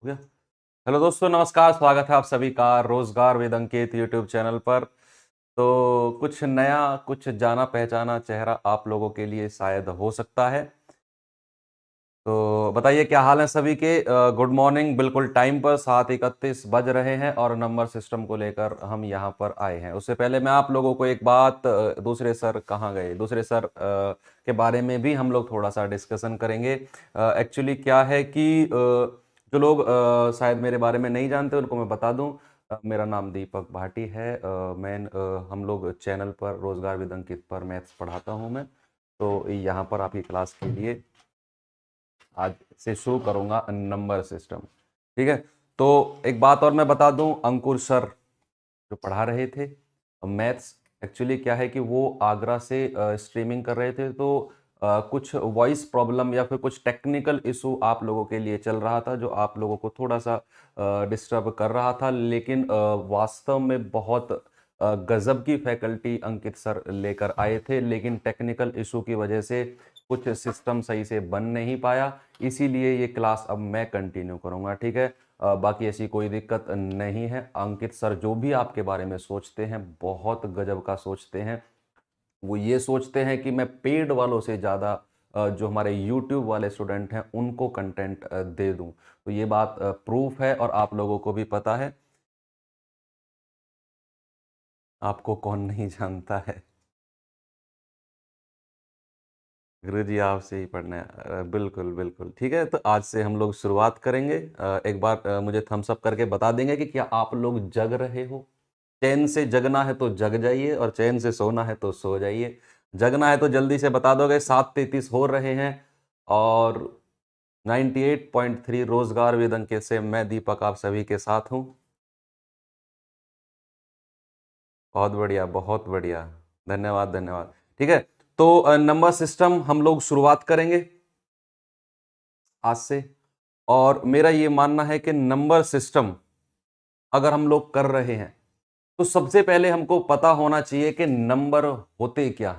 हो गया। हेलो दोस्तों, नमस्कार। स्वागत है आप सभी का रोजगार विद अंकित यूट्यूब चैनल पर। तो कुछ नया, कुछ जाना पहचाना चेहरा आप लोगों के लिए शायद हो सकता है। तो बताइए क्या हाल है सभी के। Good morning. बिल्कुल टाइम पर 7:31 बज रहे हैं और नंबर सिस्टम को लेकर हम यहाँ पर आए हैं। उससे पहले मैं आप लोगों को एक बात, दूसरे सर कहाँ गए, दूसरे सर के बारे में भी हम लोग थोड़ा सा डिस्कशन करेंगे। एक्चुअली क्या है कि जो लोग शायद मेरे बारे में नहीं जानते उनको मैं बता दूं। मेरा नाम दीपक भाटी है। हम लोग चैनल पर रोजगार विद अंकित पर मैथ्स पढ़ाता हूं मैं। तो यहाँ पर आपकी क्लास के लिए आज से शुरू करूंगा नंबर सिस्टम। ठीक है। तो एक बात और मैं बता दूं, अंकुर सर जो पढ़ा रहे थे मैथ्स, एक्चुअली क्या है कि वो आगरा से स्ट्रीमिंग कर रहे थे। तो कुछ वॉइस प्रॉब्लम या फिर कुछ टेक्निकल इशू आप लोगों के लिए चल रहा था जो आप लोगों को थोड़ा सा डिस्टर्ब कर रहा था। लेकिन वास्तव में बहुत गजब की फैकल्टी अंकित सर लेकर आए थे, लेकिन टेक्निकल इशू की वजह से कुछ सिस्टम सही से बन नहीं पाया। इसीलिए ये क्लास अब मैं कंटिन्यू करूंगा। ठीक है। बाकी ऐसी कोई दिक्कत नहीं है। अंकित सर जो भी आपके बारे में सोचते हैं बहुत गजब का सोचते हैं। वो ये सोचते हैं कि मैं पेड वालों से ज़्यादा जो हमारे यूट्यूब वाले स्टूडेंट हैं उनको कंटेंट दे दूं। तो ये बात प्रूफ है और आप लोगों को भी पता है। आपको कौन नहीं जानता है। गुरु जी आपसे ही पढ़ना है। बिल्कुल बिल्कुल ठीक है। तो आज से हम लोग शुरुआत करेंगे। एक बार मुझे थम्स अप करके बता देंगे कि क्या आप लोग जग रहे हो। चैन से जगना है तो जग जाइए और चैन से सोना है तो सो जाइए। जगना है तो जल्दी से बता दोगे। 7:33 हो रहे हैं और 98.3 रोजगार विद अंकित से मैं दीपक आप सभी के साथ हूँ। बहुत बढ़िया, बहुत बढ़िया। धन्यवाद धन्यवाद। ठीक है। तो नंबर सिस्टम हम लोग शुरुआत करेंगे आज से। और मेरा ये मानना है कि नंबर सिस्टम अगर हम लोग कर रहे हैं तो सबसे पहले हमको पता होना चाहिए कि नंबर होते क्या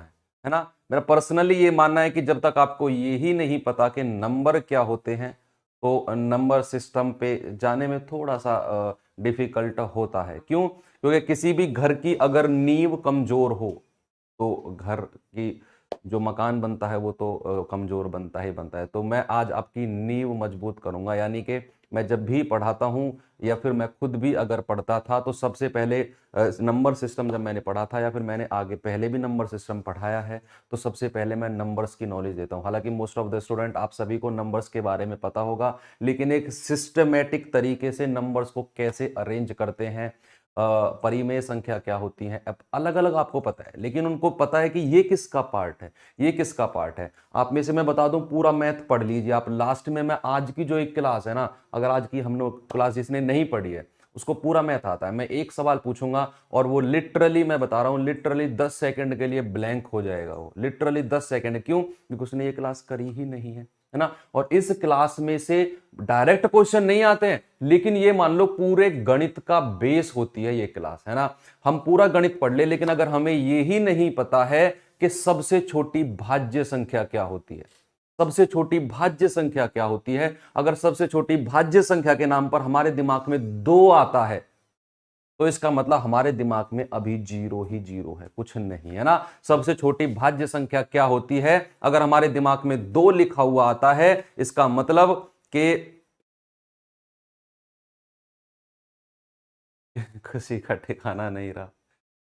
है ना। मेरा पर्सनली ये मानना है कि जब तक आपको ये ही नहीं पता कि नंबर क्या होते हैं तो नंबर सिस्टम पे जाने में थोड़ा सा डिफिकल्ट होता है। क्यों? क्योंकि किसी भी घर की अगर नींव कमजोर हो तो घर की जो मकान बनता है वो तो कमजोर बनता ही बनता है। तो मैं आज आपकी नींव मजबूत करूंगा। यानी कि मैं जब भी पढ़ाता हूं या फिर मैं खुद भी अगर पढ़ता था तो सबसे पहले नंबर सिस्टम जब मैंने पढ़ा था या फिर मैंने आगे पहले भी नंबर सिस्टम पढ़ाया है तो सबसे पहले मैं नंबर्स की नॉलेज देता हूं। हालांकि मोस्ट ऑफ द स्टूडेंट आप सभी को नंबर्स के बारे में पता होगा, लेकिन एक सिस्टमेटिक तरीके से नंबर्स को कैसे अरेंज करते हैं, परिमेय संख्या क्या होती है, अब अलग अलग आपको पता है, लेकिन उनको पता है कि ये किसका पार्ट है, ये किसका पार्ट है। आप में से मैं बता दूं, पूरा मैथ पढ़ लीजिए आप। लास्ट में मैं आज की जो एक क्लास है ना, अगर आज की हम लोग क्लास जिसने नहीं पढ़ी है उसको पूरा मैथ आता है, मैं एक सवाल पूछूंगा और वो लिटरली, मैं बता रहा हूं, लिटरली 10 सेकंड के लिए ब्लैंक हो जाएगा। वो लिटरली 10 सेकंड। क्यों? क्योंकि उसने ये क्लास करी ही नहीं है ना। और इस क्लास में से डायरेक्ट क्वेश्चन नहीं आते हैं, लेकिन ये मान लो पूरे गणित का बेस होती है ये क्लास, है ना। हम पूरा गणित पढ़ ले, लेकिन अगर हमें ये ही नहीं पता है कि सबसे छोटी भाज्य संख्या क्या होती है, सबसे छोटी भाज्य संख्या क्या होती है, अगर सबसे छोटी भाज्य संख्या के नाम पर हमारे दिमाग में 2 आता है तो इसका मतलब हमारे दिमाग में अभी जीरो ही जीरो है, कुछ नहीं, है ना। सबसे छोटी भाज्य संख्या क्या होती है? अगर हमारे दिमाग में 2 लिखा हुआ आता है इसका मतलब कि खुशी का ठिकाना नहीं रहा।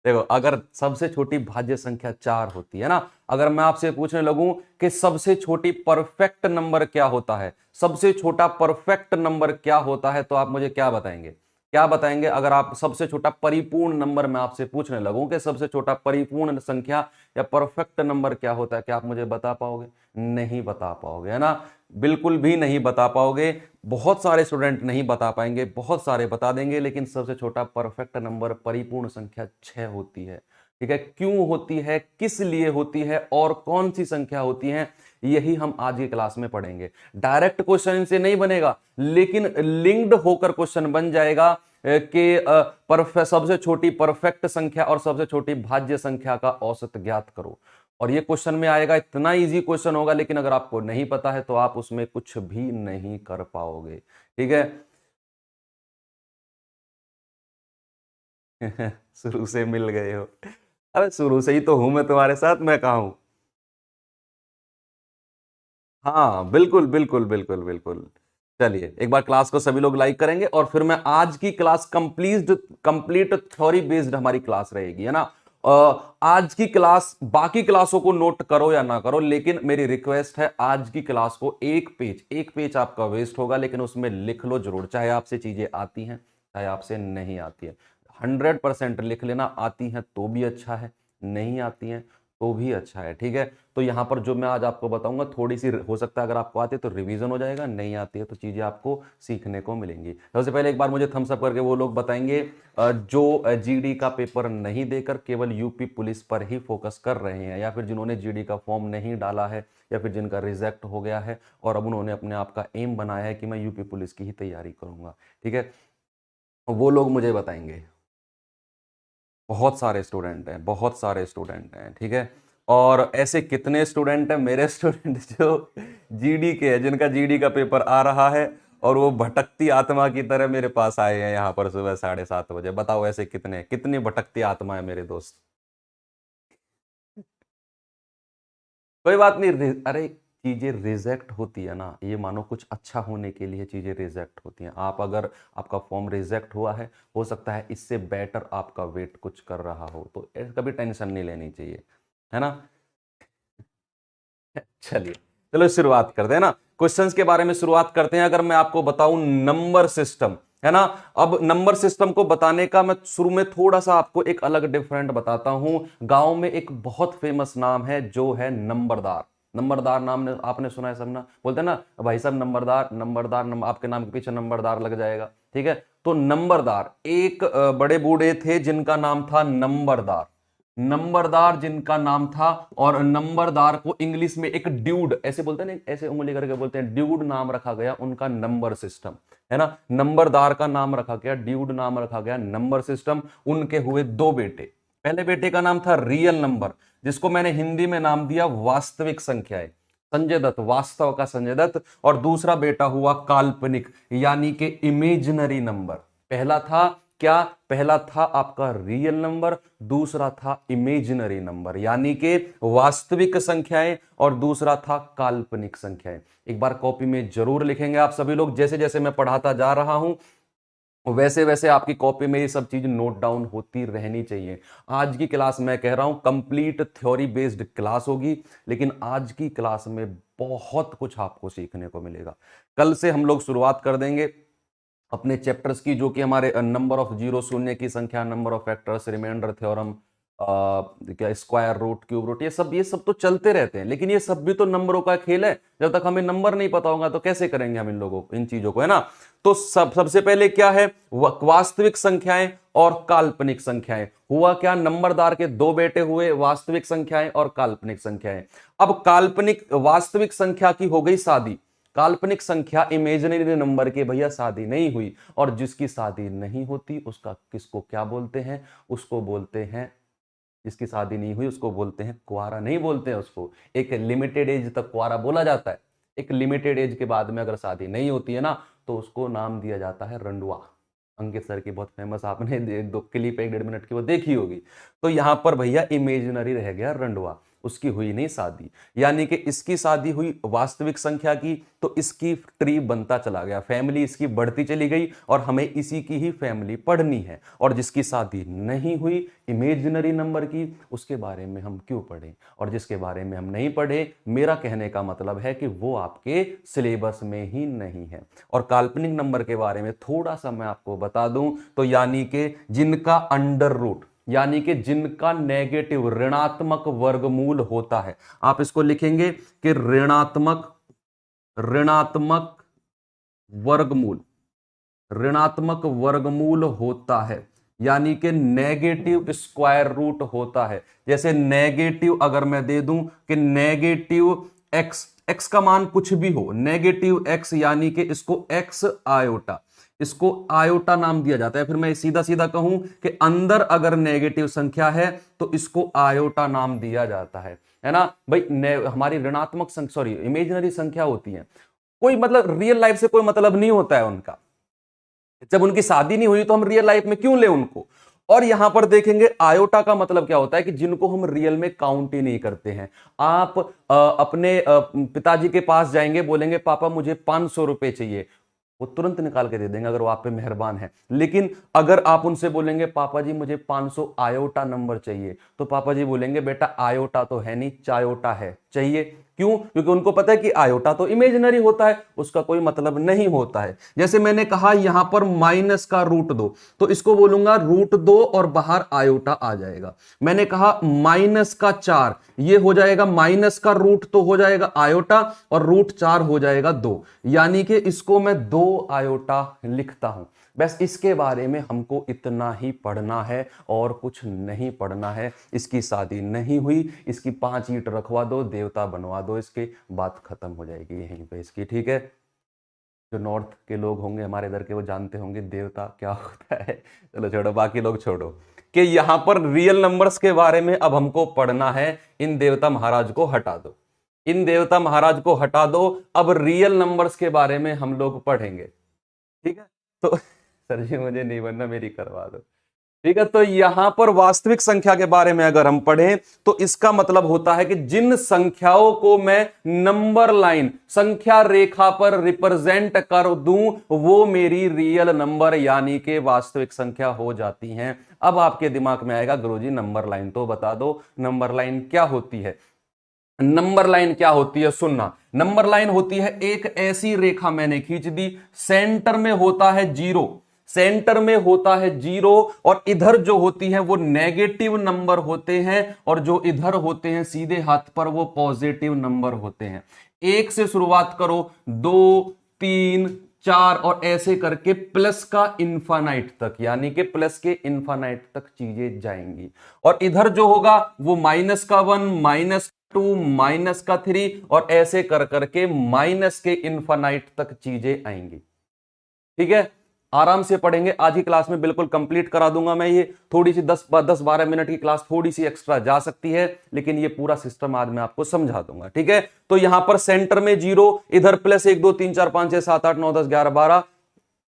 देखो, अगर सबसे छोटी भाज्य संख्या 4 होती है ना, अगर मैं आपसे पूछने लगूं कि सबसे छोटी परफेक्ट नंबर क्या होता है, सबसे छोटा परफेक्ट नंबर क्या होता है, तो आप मुझे क्या बताएंगे? क्या बताएंगे? अगर आप सबसे छोटा परिपूर्ण नंबर मैं आपसे पूछने लगूं कि सबसे छोटा परिपूर्ण संख्या या परफेक्ट नंबर क्या होता है, क्या आप मुझे बता पाओगे? नहीं बता पाओगे, है ना। बिल्कुल भी नहीं बता पाओगे। बहुत सारे स्टूडेंट नहीं बता पाएंगे, बहुत सारे बता देंगे, लेकिन सबसे छोटा परफेक्ट नंबर परिपूर्ण संख्या 6 होती है। ठीक है। क्यों होती है, किस लिए होती है और कौन सी संख्या होती है, यही हम आज की क्लास में पढ़ेंगे। डायरेक्ट क्वेश्चन इनसे नहीं बनेगा, लेकिन लिंक्ड होकर क्वेश्चन बन जाएगा कि सबसे छोटी परफेक्ट संख्या और सबसे छोटी भाज्य संख्या का औसत ज्ञात करो। और ये क्वेश्चन में आएगा, इतना इजी क्वेश्चन होगा, लेकिन अगर आपको नहीं पता है तो आप उसमें कुछ भी नहीं कर पाओगे। ठीक है। शुरू से मिल गए हो। अरे शुरू से ही तो हूं मैं तुम्हारे साथ, मैं कहा हूं। हाँ बिल्कुल बिल्कुल बिल्कुल बिल्कुल। चलिए एक बार क्लास को सभी लोग लाइक करेंगे और फिर मैं आज की क्लास कंप्लीट थ्योरी बेस्ड हमारी क्लास रहेगी, है ना। आज की क्लास बाकी क्लासों को नोट करो या ना करो, लेकिन मेरी रिक्वेस्ट है आज की क्लास को एक पेज आपका वेस्ट होगा, लेकिन उसमें लिख लो जरूर, चाहे आपसे चीजें आती हैं चाहे आपसे नहीं आती है। 100% लिख लेना, आती हैं तो भी अच्छा है, नहीं आती हैं तो भी अच्छा है, ठीक है। तो यहां पर जो मैं आज आपको बताऊंगा थोड़ी सी हो सकता है, अगर आपको आती है तो रिवीजन हो जाएगा, नहीं आती है तो चीजें आपको सीखने को मिलेंगी। सबसे पहले एक बार मुझे थम्स अप करके वो लोग बताएंगे जो जीडी का पेपर नहीं देकर केवल यूपी पुलिस पर ही फोकस कर रहे हैं, या फिर जिन्होंने जीडी का फॉर्म नहीं डाला है, या फिर जिनका रिजेक्ट हो गया है और अब उन्होंने अपने आप का एम बनाया है कि मैं यूपी पुलिस की ही तैयारी करूंगा, ठीक है। वो लोग मुझे बताएंगे। बहुत सारे स्टूडेंट हैं, बहुत सारे स्टूडेंट हैं, ठीक है। और ऐसे कितने स्टूडेंट हैं मेरे स्टूडेंट जो जीडी के हैं, जिनका जीडी का पेपर आ रहा है और वो भटकती आत्मा की तरह मेरे पास आए हैं यहाँ पर सुबह 7:30 बजे। बताओ ऐसे कितने, कितनी भटकती आत्मा है मेरे दोस्त। कोई बात नहीं, अरे चीजें रिजेक्ट होती है ना, ये मानो कुछ अच्छा होने के लिए चीजें रिजेक्ट होती हैं। आप अगर आपका फॉर्म रिजेक्ट हुआ है, हो सकता है इससे बेटर आपका वेट कुछ कर रहा हो, तो कभी टेंशन नहीं लेनी चाहिए, है ना। चलिए चलो शुरुआत करते हैं ना, क्वेश्चंस के बारे में शुरुआत करते हैं। अगर मैं आपको बताऊं नंबर सिस्टम, है ना। अब नंबर सिस्टम को बताने का मैं शुरू में थोड़ा सा आपको एक अलग डिफरेंट बताता हूं। गांव में एक बहुत फेमस नाम है जो है नंबरदार। नंबरदार नाम ने आपने सुना है सब ना, बोलते हैं ना भाई साहब नंबरदार नंबरदार आपके नाम के पीछे नंबरदार लग जाएगा, ठीक है। तो नंबरदार एक बड़े बूढ़े थे जिनका नाम था नंबरदार। नंबरदार जिनका नाम था, और नंबरदार को इंग्लिश में एक ड्यूड ऐसे बोलते हैं ना, ऐसे उंगली करके बोलते हैं, ड्यूड नाम रखा गया उनका नंबर सिस्टम, है ना। नंबरदार का नाम रखा गया, ड्यूड नाम रखा गया नंबर सिस्टम। उनके हुए दो बेटे। पहले बेटे का नाम था रियल नंबर, जिसको मैंने हिंदी में नाम दिया वास्तविक संख्याएं, संजय दत्त, वास्तव का संजय दत्त। और दूसरा बेटा हुआ काल्पनिक, यानी कि इमेजिनरी नंबर। पहला था क्या, पहला था आपका रियल नंबर, दूसरा था इमेजिनरी नंबर यानी कि वास्तविक संख्याएं, और दूसरा था काल्पनिक संख्याएं। एक बार कॉपी में जरूर लिखेंगे आप सभी लोग, जैसे जैसे मैं पढ़ाता जा रहा हूं वैसे वैसे आपकी कॉपी में ये सब चीज नोट डाउन होती रहनी चाहिए। आज की क्लास मैं कह रहा हूं कंप्लीट थ्योरी बेस्ड क्लास होगी, लेकिन आज की क्लास में बहुत कुछ आपको सीखने को मिलेगा। कल से हम लोग शुरुआत कर देंगे अपने चैप्टर्स की, जो कि हमारे नंबर ऑफ जीरो, शून्य की संख्या, number of factors, remainder theorem, क्या स्क्वायर रूट, क्यूब रूट, ये सब तो चलते रहते हैं, लेकिन ये सब भी तो नंबरों का खेल है। जब तक हमें नंबर नहीं पता होगा तो कैसे करेंगे हम इन चीजों को, है ना। तो सबसे पहले क्या है, वास्तविक संख्याएं और काल्पनिक संख्याएं। हुआ क्या, नंबरदार के दो बेटे हुए, वास्तविक संख्याएं और काल्पनिक संख्याएं। अब काल्पनिक वास्तविक संख्या की हो गई शादी, काल्पनिक संख्या इमेजिनरी नंबर के भैया शादी नहीं हुई, और जिसकी शादी नहीं होती उसका किसको क्या बोलते हैं, उसको बोलते हैं, जिसकी शादी नहीं हुई उसको बोलते हैं कुआरा, नहीं बोलते हैं उसको। एक लिमिटेड एज तक कुआरा बोला जाता है, एक लिमिटेड एज के बाद में अगर शादी नहीं होती है ना, तो उसको नाम दिया जाता है रंडुआ। अंकित सर की बहुत फेमस, आपने दो क्लिप 1-1.5 मिनट की वो देखी होगी। तो यहां पर भैया इमेजिनरी रह गया रंडुआ, उसकी हुई नहीं शादी, यानी कि इसकी शादी हुई वास्तविक संख्या की, तो इसकी ट्री बनता चला गया, फैमिली इसकी बढ़ती चली गई, और हमें इसी की ही फैमिली पढ़नी है। और जिसकी शादी नहीं हुई इमेजिनरी नंबर की, उसके बारे में हम क्यों पढ़ें, और जिसके बारे में हम नहीं पढ़े, मेरा कहने का मतलब है कि वो आपके सिलेबस में ही नहीं है। और काल्पनिक नंबर के बारे में थोड़ा सा मैं आपको बता दूं, तो यानी कि जिनका अंडर रूट, यानी कि जिनका नेगेटिव ऋणात्मक वर्गमूल होता है। आप इसको लिखेंगे कि ऋणात्मक ऋणात्मक वर्गमूल, ऋणात्मक वर्गमूल होता है, यानी कि नेगेटिव स्क्वायर रूट होता है। जैसे नेगेटिव अगर मैं दे दूं कि नेगेटिव एक्स, एक्स का मान कुछ भी हो, नेगेटिव एक्स यानी कि इसको एक्स आयोटा, इसको आयोटा नाम दिया जाता है। फिर मैं सीधा सीधा कहूं कि अंदर अगर नेगेटिव संख्या है तो इसको आयोटा नाम दिया जाता है ना भाई। हमारी ऋणात्मक संख्या, सॉरी इमेजिनरी संख्या होती है, कोई मतलब रियल लाइफ से कोई मतलब नहीं होता है उनका। जब उनकी शादी नहीं हुई तो हम रियल लाइफ में क्यों ले उनको। और यहां पर देखेंगे आयोटा का मतलब क्या होता है कि जिनको हम रियल में काउंट ही नहीं करते हैं। आप अपने पिताजी के पास जाएंगे, बोलेंगे पापा मुझे 500 रुपए चाहिए, वो तुरंत निकाल के दे देंगे अगर वो आप पे मेहरबान है। लेकिन अगर आप उनसे बोलेंगे पापा जी मुझे 500 आयोटा नंबर चाहिए, तो पापा जी बोलेंगे बेटा आयोटा तो है नहीं, चायोटा है, चाहिए। क्यों? क्योंकि उनको पता है कि आयोटा तो इमेजिनरी होता है, उसका कोई मतलब नहीं होता है। जैसे मैंने कहा यहां पर माइनस का रूट 2, तो इसको बोलूंगा रूट 2 और बाहर आयोटा आ जाएगा। मैंने कहा माइनस का 4, ये हो जाएगा माइनस का रूट तो हो जाएगा आयोटा और रूट 4 हो जाएगा 2, यानी कि इसको मैं 2 आयोटा लिखता हूं। बस इसके बारे में हमको इतना ही पढ़ना है और कुछ नहीं पढ़ना है। इसकी शादी नहीं हुई, इसकी 5 ईंट रखवा दो, देवता बनवा दो, इसके बात खत्म हो जाएगी यहीं पे इसकी, ठीक है। जो नॉर्थ के लोग होंगे हमारे इधर के वो जानते होंगे देवता क्या होता है। चलो छोड़ो, बाकी लोग छोड़ो, कि यहां पर रियल नंबर्स के बारे में अब हमको पढ़ना है। इन देवता महाराज को हटा दो, इन देवता महाराज को हटा दो, अब रियल नंबर्स के बारे में हम लोग पढ़ेंगे, ठीक है। तो सर जी मुझे नहीं बनना, मेरी करवा दो, ठीक है। तो यहां पर वास्तविक संख्या के बारे में अगर हम पढ़ें तो इसका मतलब होता है कि जिन संख्याओं को मैं नंबर लाइन, संख्या रेखा पर रिप्रेजेंट कर दूं वो मेरी रियल नंबर यानी कि वास्तविक संख्या हो जाती हैं। अब आपके दिमाग में आएगा गुरुजी नंबर लाइन तो बता दो, नंबर लाइन क्या होती है। नंबर लाइन क्या होती है सुनना, नंबर लाइन होती है एक ऐसी रेखा मैंने खींच दी, सेंटर में होता है 0, सेंटर में होता है 0 और इधर जो होती है वो नेगेटिव नंबर होते हैं और जो इधर होते हैं सीधे हाथ पर वो पॉजिटिव नंबर होते हैं। 1 से शुरुआत करो, 2 3 4 और ऐसे करके प्लस का इंफानाइट तक, यानी कि प्लस के इंफानाइट तक चीजें जाएंगी। और इधर जो होगा वो माइनस का 1, माइनस 2, माइनस का 3 और ऐसे कर करके माइनस के इंफानाइट तक चीजें आएंगी, ठीक है। आराम से पढ़ेंगे, आज की क्लास में बिल्कुल कंप्लीट करा दूंगा मैं ये। थोड़ी सी 10-12 मिनट की क्लास थोड़ी सी एक्स्ट्रा जा सकती है, लेकिन ये पूरा सिस्टम आज मैं आपको समझा दूंगा, ठीक है। तो यहां पर सेंटर में 0, इधर प्लस 1 2 3 4 5 6 7 8 9 10 11 12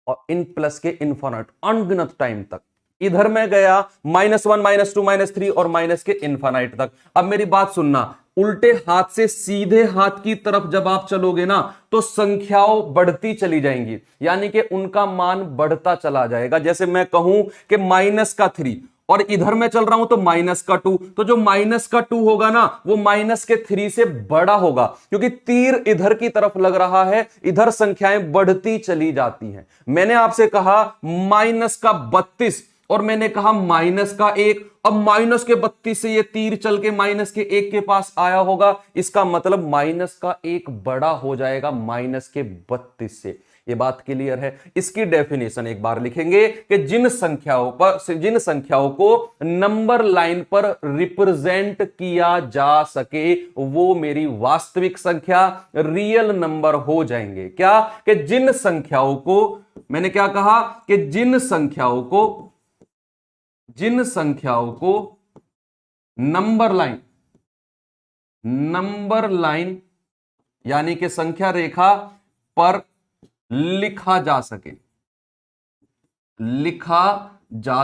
और इन प्लस के इन्फिनिट अनगिनत टाइम तक। इधर में गया -1 -2 -3 और माइनस के इन्फिनिट तक। अब मेरी बात सुनना, उल्टे हाथ से सीधे हाथ की तरफ जब आप चलोगे ना तो संख्याओं बढ़ती चली जाएंगी, यानी कि उनका मान बढ़ता चला जाएगा। जैसे मैं कहूं कि माइनस का 3 और इधर मैं चल रहा हूं तो माइनस का 2, तो जो माइनस का 2 होगा ना वो माइनस के 3 से बड़ा होगा, क्योंकि तीर इधर की तरफ लग रहा है, इधर संख्याएं बढ़ती चली जाती हैं। मैंने आपसे कहा माइनस का 32 और मैंने कहा माइनस का 1, अब माइनस के 32 से ये तीर चल के माइनस के 1 के पास आया होगा, इसका मतलब माइनस का 1 बड़ा हो जाएगा माइनस के 32 से। ये बात क्लियर है। इसकी डेफिनेशन एक बार लिखेंगे कि जिन संख्याओं को नंबर लाइन पर रिप्रेजेंट किया जा सके वो मेरी वास्तविक संख्या रियल नंबर हो जाएंगे। क्या? कि जिन संख्याओं को, मैंने क्या कहा कि जिन संख्याओं को नंबर लाइन यानी कि संख्या रेखा पर लिखा जा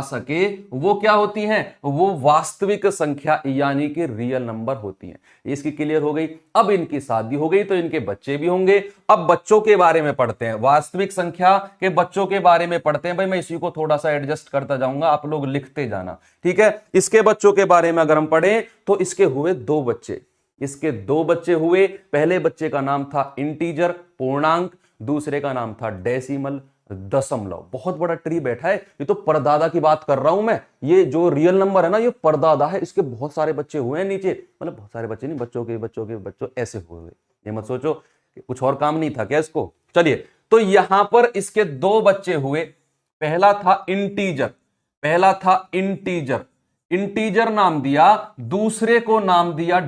सके वो क्या होती हैं? वो वास्तविक संख्या यानी कि रियल नंबर होती हैं। इसकी क्लियर हो गई। अब इनकी शादी हो गई तो इनके बच्चे भी होंगे। अब बच्चों के बारे में पढ़ते हैं, वास्तविक संख्या के बच्चों के बारे में पढ़ते हैं। भाई मैं इसी को थोड़ा सा एडजस्ट करता जाऊंगा, आप लोग लिखते जाना, ठीक है। इसके बच्चों के बारे में अगर हम पढ़ें तो इसके हुए 2 बच्चे, इसके 2 बच्चे हुए। पहले बच्चे का नाम था इंटीजर पूर्णांक, दूसरे का नाम था डेसिमल दशमलव। बहुत बड़ा ट्री बैठा है, ये तो परदादा की बात कर रहा हूं मैं। ये जो रियल नंबर है ना ये परदादा है, इसके बहुत सारे बच्चे हुए हैं नीचे, मतलब बहुत सारे बच्चे नहीं, बच्चों ऐसे हुए। ये मत सोचो कि कुछ और काम नहीं था क्या इसको। चलिए, तो यहां पर इसके 2 बच्चे हुए। पहला था इंटीजर, इंटीजर नाम दिया, दूसरे को नाम दिया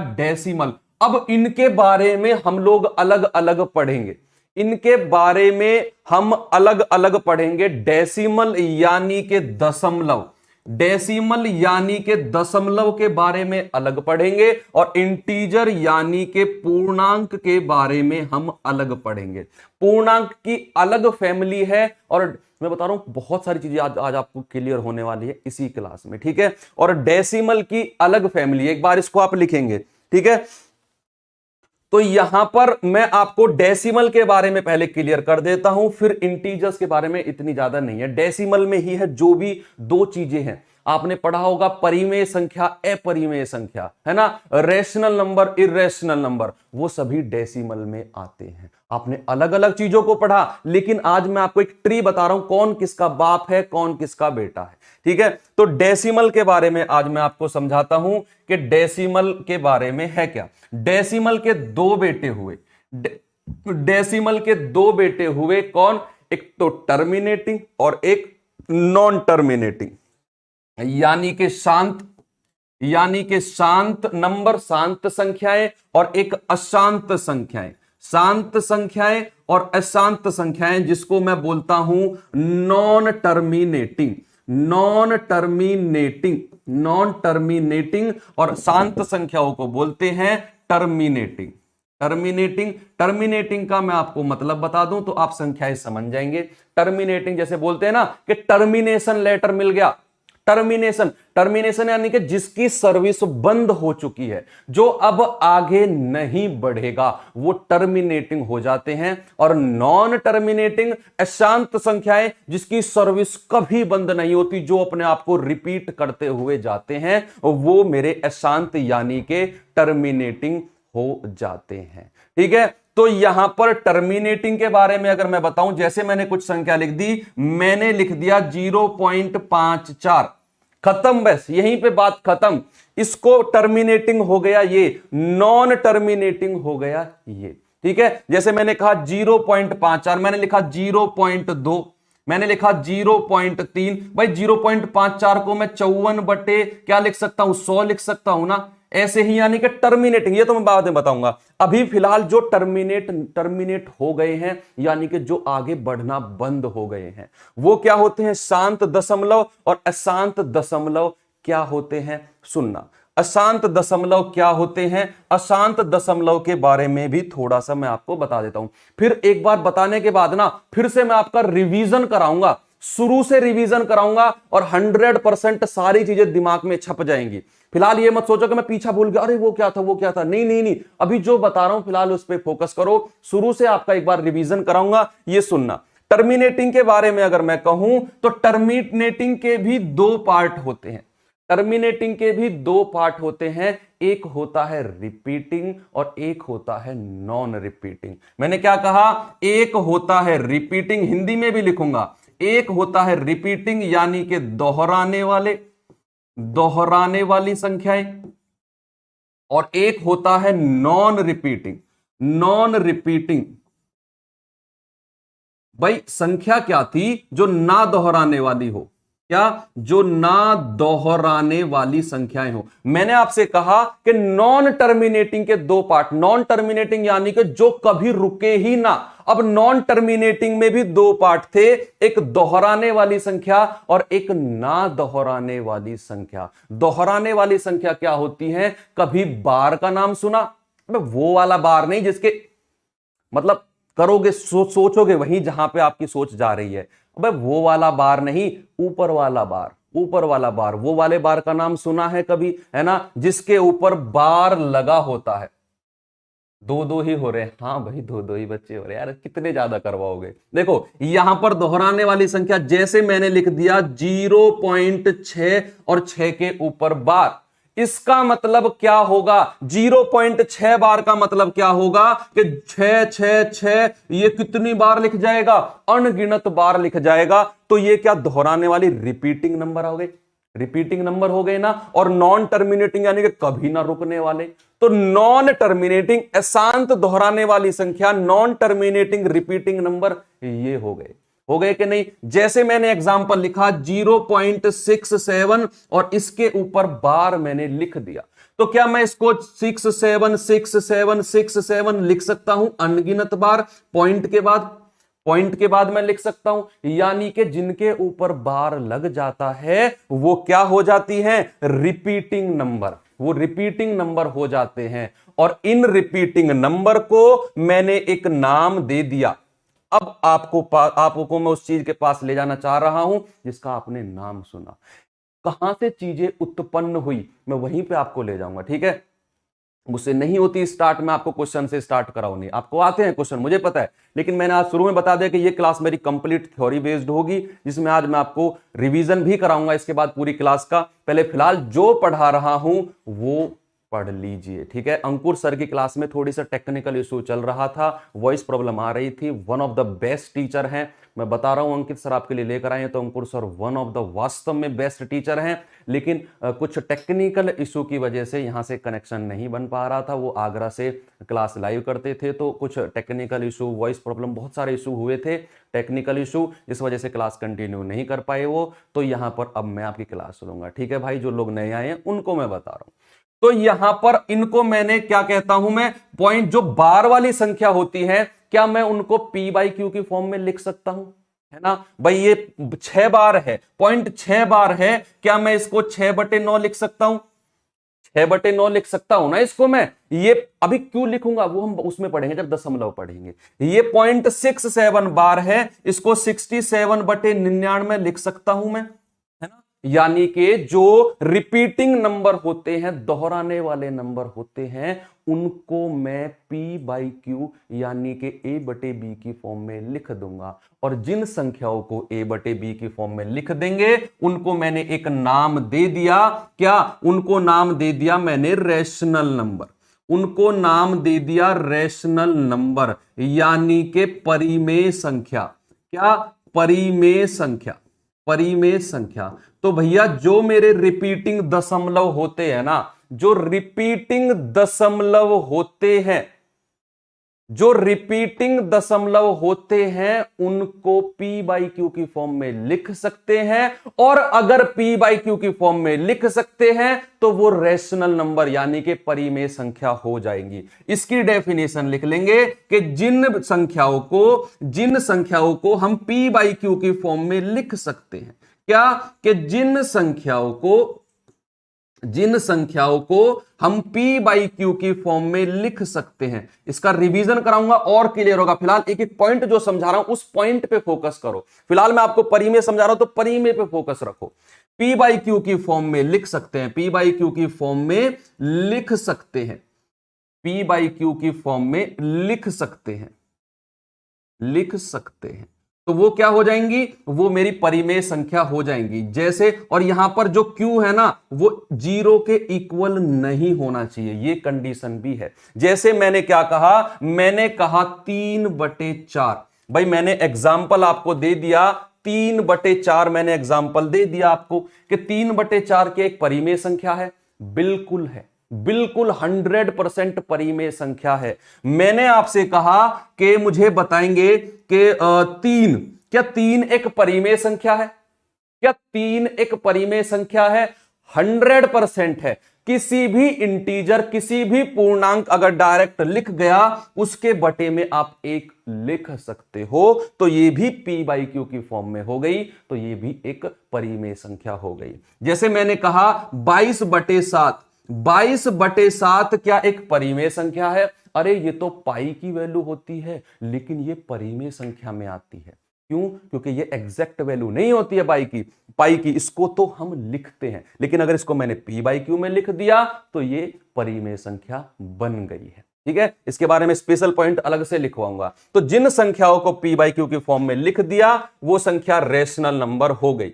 डेसिमल, अब इनके बारे में हम लोग अलग अलग पढ़ेंगे, इनके बारे में हम अलग अलग पढ़ेंगे। डेसिमल यानी कि दशमलव, डेसिमल यानी के दशमलव के बारे में अलग पढ़ेंगे और इंटीजर यानी के पूर्णांक के बारे में हम अलग पढ़ेंगे। पूर्णांक की अलग फैमिली है और मैं बता रहा हूं बहुत सारी चीजें आज आपको क्लियर होने वाली है इसी क्लास में, ठीक है। और डेसिमल की अलग फैमिली, एक बार इसको आप लिखेंगे, ठीक है। तो यहां पर मैं आपको डेसिमल के बारे में पहले क्लियर कर देता हूं, फिर इंटीजर्स के बारे में इतनी ज्यादा नहीं है। डेसिमल में ही है जो भी दो चीजें हैं, आपने पढ़ा होगा परिमेय संख्या, अपरिमेय संख्या, है ना, रेशनल नंबर, इरेशनल नंबर, वो सभी डेसिमल में आते हैं। आपने अलग अलग चीजों को पढ़ा, लेकिन आज मैं आपको एक ट्री बता रहा हूं, कौन किसका बाप है, कौन किसका बेटा है, ठीक है। तो डेसिमल के बारे में आज मैं आपको समझाता हूं कि डेसिमल के बारे में है क्या। डेसिमल के दो बेटे हुए, डेसिमल के दो बेटे हुए, कौन, एक तो टर्मिनेटिंग और एक नॉन टर्मिनेटिंग, यानी कि शांत नंबर, शांत संख्याएं, और एक अशांत संख्याएं, शांत संख्याएं और अशांत संख्याएं, जिसको मैं बोलता हूं non terminating, non terminating, non terminating, और शांत संख्याओं को बोलते हैं टर्मिनेटिंग। टर्मिनेटिंग, टर्मिनेटिंग का मैं आपको मतलब बता दूं तो आप संख्याएं समझ जाएंगे। टर्मिनेटिंग जैसे बोलते हैं ना कि टर्मिनेशन लेटर मिल गया, टर्मिनेशन, टर्मिनेशन यानी कि जिसकी सर्विस बंद हो चुकी है, जो अब आगे नहीं बढ़ेगा, वो टर्मिनेटिंग हो जाते हैं। और नॉन टर्मिनेटिंग, अशांत संख्याएं जिसकी सर्विस कभी बंद नहीं होती, जो अपने आप को रिपीट करते हुए जाते हैं, वो मेरे अशांत यानी के टर्मिनेटिंग हो जाते हैं, ठीक है। तो यहां पर टर्मिनेटिंग के बारे में अगर मैं बताऊं, जैसे मैंने कुछ संख्या लिख दी, मैंने लिख दिया 0.54, खत्म, बस यहीं पे बात खत्म। इसको टर्मिनेटिंग हो गया ये, नॉन टर्मिनेटिंग हो गया ये, ठीक है। जैसे मैंने कहा 0.54, मैंने लिखा 0.2, मैंने लिखा 0.3, भाई 0.54 को मैं 54 बटे क्या लिख सकता हूं, 100 लिख सकता हूं ना, ऐसे ही यानी कि टर्मिनेटिंग, ये तो मैं बाद में बताऊंगा। अभी फिलहाल जो टर्मिनेट हो गए हैं, यानी कि जो आगे बढ़ना बंद हो गए हैं, वो क्या होते हैं, शांत दशमलव। और अशांत दशमलव क्या होते हैं, सुनना, अशांत दशमलव क्या होते हैं, अशांत दशमलव के बारे में भी थोड़ा सा मैं आपको बता देता हूं। फिर एक बार बताने के बाद ना फिर से मैं आपका रिवीजन कराऊंगा, शुरू से रिवीजन कराऊंगा, और 100% सारी चीजें दिमाग में छप जाएंगी। फिलहाल ये मत सोचो कि मैं पीछा भूल गया, अरे वो क्या था, वो क्या था, नहीं नहीं नहीं, अभी जो बता रहा हूं फिलहाल उस पर फोकस करो। शुरू से आपका एक बार रिवीजन कराऊंगा, ये सुनना। टर्मिनेटिंग के बारे में अगर मैं कहूं तो टर्मिनेटिंग के भी दो पार्ट होते हैं, टर्मिनेटिंग के भी दो पार्ट होते हैं, एक होता है रिपीटिंग और एक होता है नॉन रिपीटिंग। मैंने क्या कहा, एक होता है रिपीटिंग, हिंदी में भी लिखूंगा, एक होता है रिपीटिंग यानी कि दोहराने वाली संख्याएं, और एक होता है नॉन रिपीटिंग। नॉन रिपीटिंग भाई संख्या क्या थी, जो ना दोहराने वाली हो, क्या, जो ना दोहराने वाली संख्याएं हो। मैंने आपसे कहा कि नॉन टर्मिनेटिंग के दो पार्ट, नॉन टर्मिनेटिंग यानी कि जो कभी रुके ही ना। अब नॉन टर्मिनेटिंग में भी दो पार्ट थे, एक दोहराने वाली संख्या और एक ना दोहराने वाली संख्या। दोहराने वाली संख्या क्या होती है, कभी बार का नाम सुना, वो वाला बार नहीं जिसके मतलब करोगे सोचोगे वहीं जहां पे आपकी सोच जा रही है, अबे वो वाला बार नहीं, ऊपर वाला बार, ऊपर वाला बार, वो वाले बार का नाम सुना है कभी, है ना, जिसके ऊपर बार लगा होता है। दो दो ही हो रहे हैं, हाँ भाई दो दो ही बच्चे हो रहे हैं यार, कितने ज्यादा करवाओगे। देखो यहां पर दोहराने वाली संख्या, जैसे मैंने लिख दिया 0.6 और 6 के ऊपर बार, इसका मतलब क्या होगा, 0.6 बार का मतलब क्या होगा कि 6 6 6, ये कितनी बार लिख जाएगा, अनगिनत बार लिख जाएगा। तो ये क्या दोहराने वाली रिपीटिंग नंबर हो गए, रिपीटिंग नंबर हो गए ना। और नॉन टर्मिनेटिंग यानी कि कभी ना रुकने वाले। तो नॉन टर्मिनेटिंग अशांत दोहराने वाली संख्या, नॉन टर्मिनेटिंग रिपीटिंग नंबर, ये हो गए कि नहीं। जैसे मैंने एग्जांपल लिखा 0.67 और इसके ऊपर बार मैंने लिख दिया, तो क्या मैं इसको 67 67 67 लिख सकता हूं अनगिनत बार पॉइंट के बाद, पॉइंट के बाद मैं लिख सकता हूं, यानी कि जिनके ऊपर बार लग जाता है वो क्या हो जाती है, रिपीटिंग नंबर, वो रिपीटिंग नंबर हो जाते हैं। और इन रिपीटिंग नंबर को मैंने एक नाम दे दिया। अब आपको मैं उस चीज के पास ले जाना चाह रहा हूं जिसका आपने नाम सुना, कहां से चीजें उत्पन्न हुई, मैं वहीं पे आपको ले जाऊंगा। ठीक है, मुझसे नहीं होती स्टार्ट, मैं आपको क्वेश्चन से स्टार्ट कराऊं, नहीं आपको आते हैं क्वेश्चन मुझे पता है, लेकिन मैंने आज शुरू में बता दिया कि ये क्लास मेरी कंप्लीट थ्योरी बेस्ड होगी, जिसमें आज मैं आपको रिवीजन भी कराऊंगा इसके बाद पूरी क्लास का। पहले फिलहाल जो पढ़ा रहा हूं वो पढ़ लीजिए। ठीक है, अंकुर सर की क्लास में थोड़ी सा टेक्निकल इशू चल रहा था, वॉइस प्रॉब्लम आ रही थी। One of the best teacher हैं, मैं बता रहा हूं, अंकित सर आपके लिए लेकर आए हैं, तो अंकुर सर वन ऑफ द वास्तव में बेस्ट टीचर हैं, लेकिन कुछ टेक्निकल इशू की वजह से यहां से कनेक्शन नहीं बन पा रहा था। वो आगरा से क्लास लाइव करते थे, तो कुछ टेक्निकल इशू, वॉइस प्रॉब्लम, बहुत सारे इशू हुए थे, टेक्निकल इशू, इस वजह से क्लास कंटिन्यू नहीं कर पाए वो। तो यहां पर अब मैं आपकी क्लास लूंगा। ठीक है भाई, जो लोग नए आए हैं उनको मैं बता रहा हूं। तो यहां पर इनको मैंने क्या कहता हूं मैं, पॉइंट जो बार वाली संख्या होती है, क्या मैं उनको P बाई क्यू की फॉर्म में लिख सकता हूं, है ना भाई। ये 6 बार है, पॉइंट 6 बार है, क्या मैं इसको 6/9 लिख सकता हूं, 6/9 लिख सकता हूं ना इसको मैं। ये अभी क्यों लिखूंगा वो हम उसमें पढ़ेंगे जब दशमलव पढ़ेंगे। ये 0.67 बार है, इसको 67/99 लिख सकता हूं मैं, है ना। यानी कि जो रिपीटिंग नंबर होते हैं, दोहराने वाले नंबर होते हैं, उनको मैं P बाई क्यू यानी कि A/B की फॉर्म में लिख दूंगा। और जिन संख्याओं को A/B की फॉर्म में लिख देंगे उनको मैंने एक नाम दे दिया, क्या, उनको नाम दे दिया मैंने रेशनल नंबर, उनको नाम दे दिया रेशनल नंबर, यानी कि परिमेय संख्या। क्या, परिमेय संख्या, परिमेय संख्या। तो भैया जो मेरे रिपीटिंग दशमलव होते हैं ना, जो रिपीटिंग दशमलव होते हैं, जो रिपीटिंग दशमलव होते हैं, उनको P बाई क्यू की फॉर्म में लिख सकते हैं। और अगर P बाई क्यू की फॉर्म में लिख सकते हैं तो वो रेशनल नंबर यानी कि परिमेय संख्या हो जाएंगी। इसकी डेफिनेशन लिख लेंगे कि जिन संख्याओं को हम P बाई क्यू की फॉर्म में लिख सकते हैं, क्या, कि जिन संख्याओं को हम P बाई क्यू की फॉर्म में लिख सकते हैं। इसका रिवीजन कराऊंगा और क्लियर होगा। फिलहाल एक एक पॉइंट जो समझा रहा हूं उस पॉइंट पे फोकस करो। फिलहाल मैं आपको परिमेय समझा रहा हूं तो परिमेय पे फोकस रखो। P बाई क्यू की फॉर्म में लिख सकते हैं, P बाई क्यू की फॉर्म में लिख सकते हैं, P बाई क्यू की फॉर्म में लिख सकते हैं, लिख सकते हैं। तो वो क्या हो जाएंगी, वो मेरी परिमेय संख्या हो जाएंगी। जैसे, और यहां पर जो Q है ना वो 0 के इक्वल नहीं होना चाहिए, ये कंडीशन भी है। जैसे मैंने क्या कहा, मैंने कहा 3/4, भाई मैंने एग्जाम्पल आपको दे दिया, 3/4 मैंने एग्जाम्पल दे दिया आपको कि 3/4 की एक परिमेय संख्या है, बिल्कुल है, बिल्कुल 100% परिमेय संख्या है। मैंने आपसे कहा कि मुझे बताएंगे कि 3, क्या 3 एक परिमेय संख्या है, क्या 3 एक परिमेय संख्या है, 100% है। किसी भी इंटीजर, किसी भी पूर्णांक अगर डायरेक्ट लिख गया उसके बटे में आप 1 लिख सकते हो, तो ये भी P बाई क्यू की फॉर्म में हो गई, तो ये भी एक परिमेय संख्या हो गई। जैसे मैंने कहा 22/7, 22/7 क्या एक परिमेय संख्या है, अरे ये तो पाई की वैल्यू होती है, लेकिन ये परिमेय संख्या में आती है। क्यों, क्योंकि ये एग्जैक्ट वैल्यू नहीं होती है पाई की, इसको तो हम लिखते हैं, लेकिन अगर इसको मैंने P बाई क्यू में लिख दिया तो ये परिमेय संख्या बन गई है। ठीक है, इसके बारे में स्पेशल पॉइंट अलग से लिखवाऊंगा। तो जिन संख्याओं को P बाई क्यू की फॉर्म में लिख दिया वो संख्या रेशनल नंबर हो गई।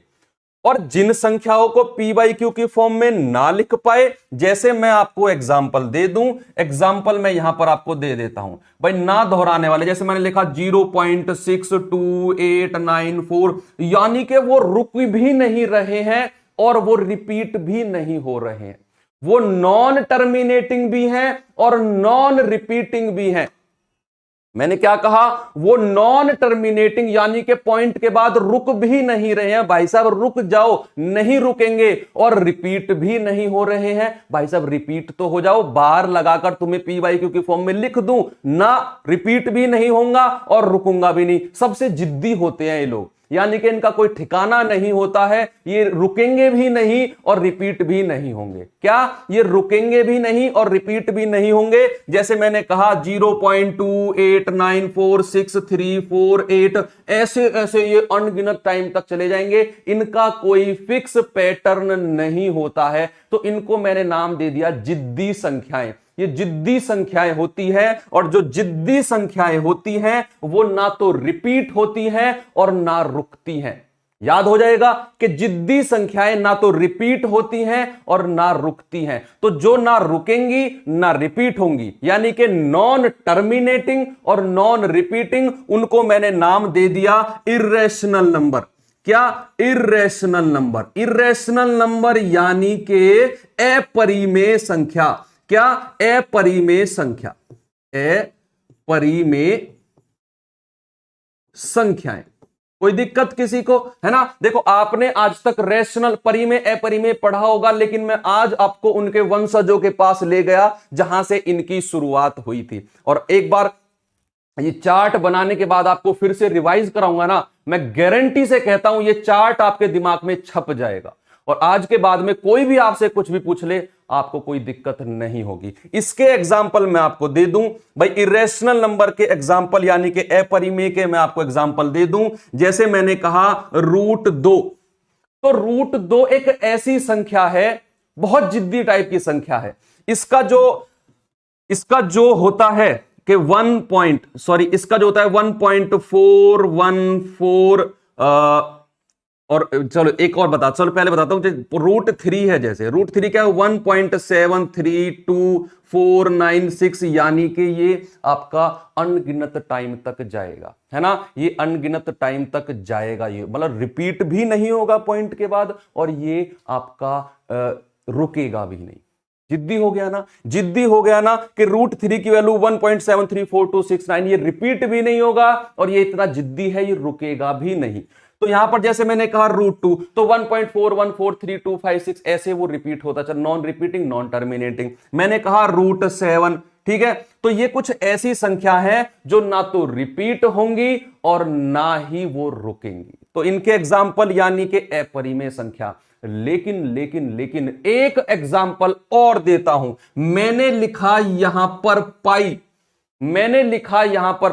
और जिन संख्याओं को P बाई क्यू की फॉर्म में ना लिख पाए, जैसे मैं आपको एग्जाम्पल दे दूं, एग्जाम्पल मैं यहां पर आपको दे देता हूं भाई, ना दोहराने वाले, जैसे मैंने लिखा 0.62894, यानी कि वो रुक भी नहीं रहे हैं और वो रिपीट भी नहीं हो रहे हैं, वो नॉन टर्मिनेटिंग भी हैं और नॉन रिपीटिंग भी हैं। मैंने क्या कहा, वो नॉन टर्मिनेटिंग यानी कि पॉइंट के बाद रुक भी नहीं रहे हैं भाई साहब, रुक जाओ, नहीं रुकेंगे, और रिपीट भी नहीं हो रहे हैं भाई साहब, रिपीट तो हो जाओ, बार लगाकर तुम्हें पी वाई क्यू की फॉर्म में लिख दूं ना, रिपीट भी नहीं होगा और रुकूंगा भी नहीं। सबसे जिद्दी होते हैं ये लोग, यानी कि इनका कोई ठिकाना नहीं होता है, ये रुकेंगे भी नहीं और रिपीट भी नहीं होंगे। क्या ये रुकेंगे भी नहीं और रिपीट भी नहीं होंगे? जैसे मैंने कहा 0.28946348, ऐसे ऐसे ये अनगिनत टाइम तक चले जाएंगे, इनका कोई फिक्स पैटर्न नहीं होता है, तो इनको मैंने नाम दे दिया जिद्दी संख्याएं। ये जिद्दी संख्याएं होती है, और जो जिद्दी संख्याएं होती हैं वो ना तो रिपीट होती हैं और ना रुकती हैं। याद हो जाएगा कि जिद्दी संख्याएं ना तो रिपीट होती हैं और ना रुकती हैं। तो जो ना रुकेंगी ना रिपीट होंगी, यानी कि नॉन टर्मिनेटिंग और नॉन रिपीटिंग, उनको मैंने नाम दे दिया इर्रेशनल नंबर। क्या? Irrational number. इर्रेशनल नंबर यानी कि अपरिमेय संख्या। क्या? अपरिमेय संख्या। अपरिमेय संख्याएं। कोई दिक्कत किसी को है ना? देखो, आपने आज तक रेशनल, परिमेय, अपरिमेय पढ़ा होगा, लेकिन मैं आज आपको उनके वंशजों के पास ले गया जहां से इनकी शुरुआत हुई थी। और एक बार ये चार्ट बनाने के बाद आपको फिर से रिवाइज कराऊंगा ना, मैं गारंटी से कहता हूं ये चार्ट आपके दिमाग में छप जाएगा, और आज के बाद में कोई भी आपसे कुछ भी पूछ ले, आपको कोई दिक्कत नहीं होगी। इसके एग्जाम्पल मैं आपको दे दूं भाई, इरेशनल नंबर के एग्जाम्पल यानी कि अपरिमेय के मैं आपको एग्जाम्पल दे दूं। जैसे मैंने कहा √2, तो √2 एक ऐसी संख्या है, बहुत जिद्दी टाइप की संख्या है। इसका जो होता है कि इसका जो होता है 1.414, और चलो एक और चलो पहले बताता हूं। √3 है, जैसे √3 क्या है, 1.732496, यानी कि ये आपका अनगिनत टाइम तक जाएगा, है ना? ये अनगिनत टाइम तक जाएगा, ये मतलब रिपीट भी नहीं होगा पॉइंट के बाद, और ये आपका रुकेगा भी नहीं। जिद्दी हो गया ना? जिद्दी हो गया ना कि √3 की वैल्यू 1.734269, ये रिपीट भी नहीं होगा, और ये इतना जिद्दी है, ये रुकेगा भी नहीं। तो यहां पर जैसे मैंने कहा √2, तो 1.414325 ऐसे वो रिपीट होता चल, नॉन रिपीटिंग नॉन टर्मिनेटिंग। मैंने कहा √7, ठीक है? तो ये कुछ ऐसी संख्या है जो ना तो रिपीट होंगी और ना ही वो रुकेंगी, तो इनके एग्जाम्पल यानी कि अपरिमेय संख्या। लेकिन एक एग्जाम्पल और देता हूं। मैंने लिखा यहां पर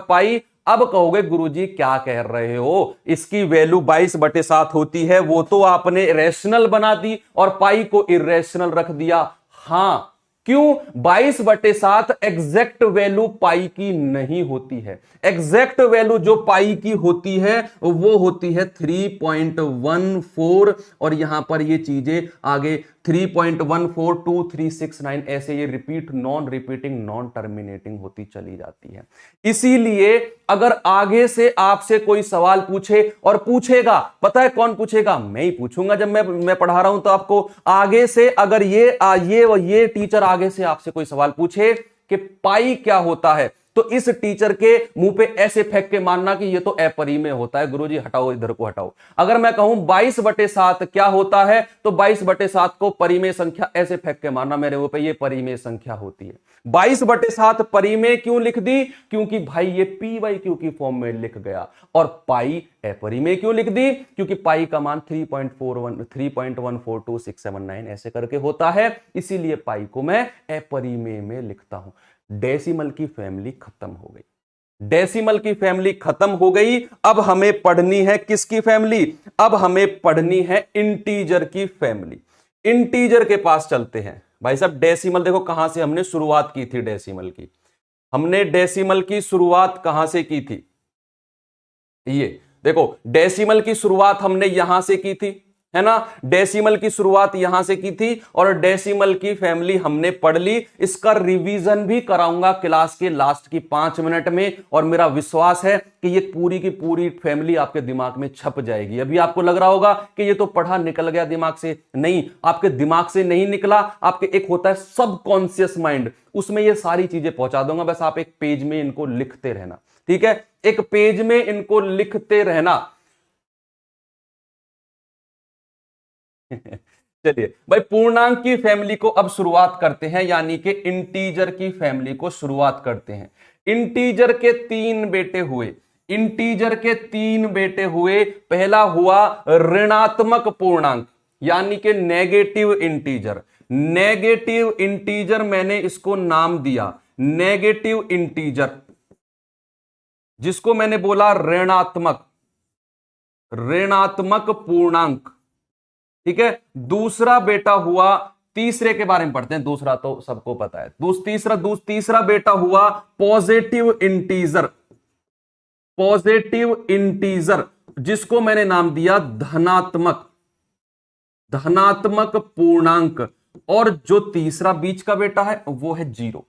पाई, अब कहोगे गुरुजी क्या कह रहे हो, इसकी वैल्यू 22/7 होती है, वो तो आपने रेशनल बना दी और पाई को इरेशनल रख दिया। हां, क्यों? 22/7 एग्जैक्ट वैल्यू पाई की नहीं होती है। एग्जैक्ट वैल्यू जो पाई की होती है वो होती है 3.14, और यहां पर ये चीजें आगे 3.142369 ऐसे ये repeat, non repeating non terminating होती चली जाती है। इसीलिए अगर आगे से आपसे कोई सवाल पूछे, और पूछेगा, पता है कौन पूछेगा? मैं ही पूछूंगा जब मैं पढ़ा रहा हूं, तो आपको आगे से अगर ये टीचर आगे से आपसे कोई सवाल पूछे कि पाई क्या होता है, तो इस टीचर के मुंह पे ऐसे फेंक के मानना कि ये तो अपरिमेय होता है। गुरुजी हटाओ, इधर को हटाओ। अगर मैं कहूं 22/7 क्या होता है, तो 22/7 को परिमेय संख्या ऐसे फेंक के मानना मेरे मुंह पे, ये परिमेय संख्या होती है। 22/7 परिमेय क्यों लिख दी? क्योंकि भाई ये PYQ की फॉर्म में लिख गया। और पाई अपरिमेय क्यों लिख दी? क्योंकि पाई का मान 3.142679 ऐसे करके होता है, इसीलिए पाई को मैं अपरिमेय में लिखता हूं। डेसिमल की फैमिली खत्म हो गई, डेसिमल की फैमिली खत्म हो गई। अब हमें पढ़नी है किसकी फैमिली? अब हमें पढ़नी है इंटीजर की फैमिली। इंटीजर के पास चलते हैं भाई साहब। डेसिमल देखो कहां से हमने शुरुआत की थी, डेसिमल की हमने डेसिमल की शुरुआत कहां से की थी? ये देखो, डेसिमल की शुरुआत हमने यहां से की थी, है ना? डेसिमल की शुरुआत यहां से की थी, और डेसिमल की फैमिली हमने पढ़ ली। इसका रिवीजन भी कराऊंगा क्लास के लास्ट की 5 मिनट में, और मेरा विश्वास है कि ये पूरी की पूरी फैमिली आपके दिमाग में छप जाएगी। अभी आपको लग रहा होगा कि ये तो पढ़ा निकल गया दिमाग से, नहीं, आपके दिमाग से नहीं निकला। आपके एक होता है सबकॉन्शियस माइंड, उसमें ये सारी चीजें पहुंचा दूंगा, बस आप एक पेज में इनको लिखते रहना। ठीक है, एक पेज में इनको लिखते रहना। चलिए भाई, पूर्णांक की फैमिली को अब शुरुआत करते हैं, यानी कि इंटीजर की फैमिली को शुरुआत करते हैं। इंटीजर के तीन बेटे हुए, इंटीजर के तीन बेटे हुए। पहला हुआ ऋणात्मक पूर्णांक, यानी कि नेगेटिव इंटीजर। नेगेटिव इंटीजर मैंने इसको नाम दिया नेगेटिव इंटीजर, जिसको मैंने बोला ऋणात्मक, ऋणात्मक पूर्णांक। ठीक है, दूसरा बेटा हुआ, तीसरे के बारे में पढ़ते हैं, दूसरा तो सबको पता है। तीसरा बेटा हुआ पॉजिटिव इंटीजर, पॉजिटिव इंटीजर, जिसको मैंने नाम दिया धनात्मक, धनात्मक पूर्णांक। और जो तीसरा बीच का बेटा है वो है जीरो,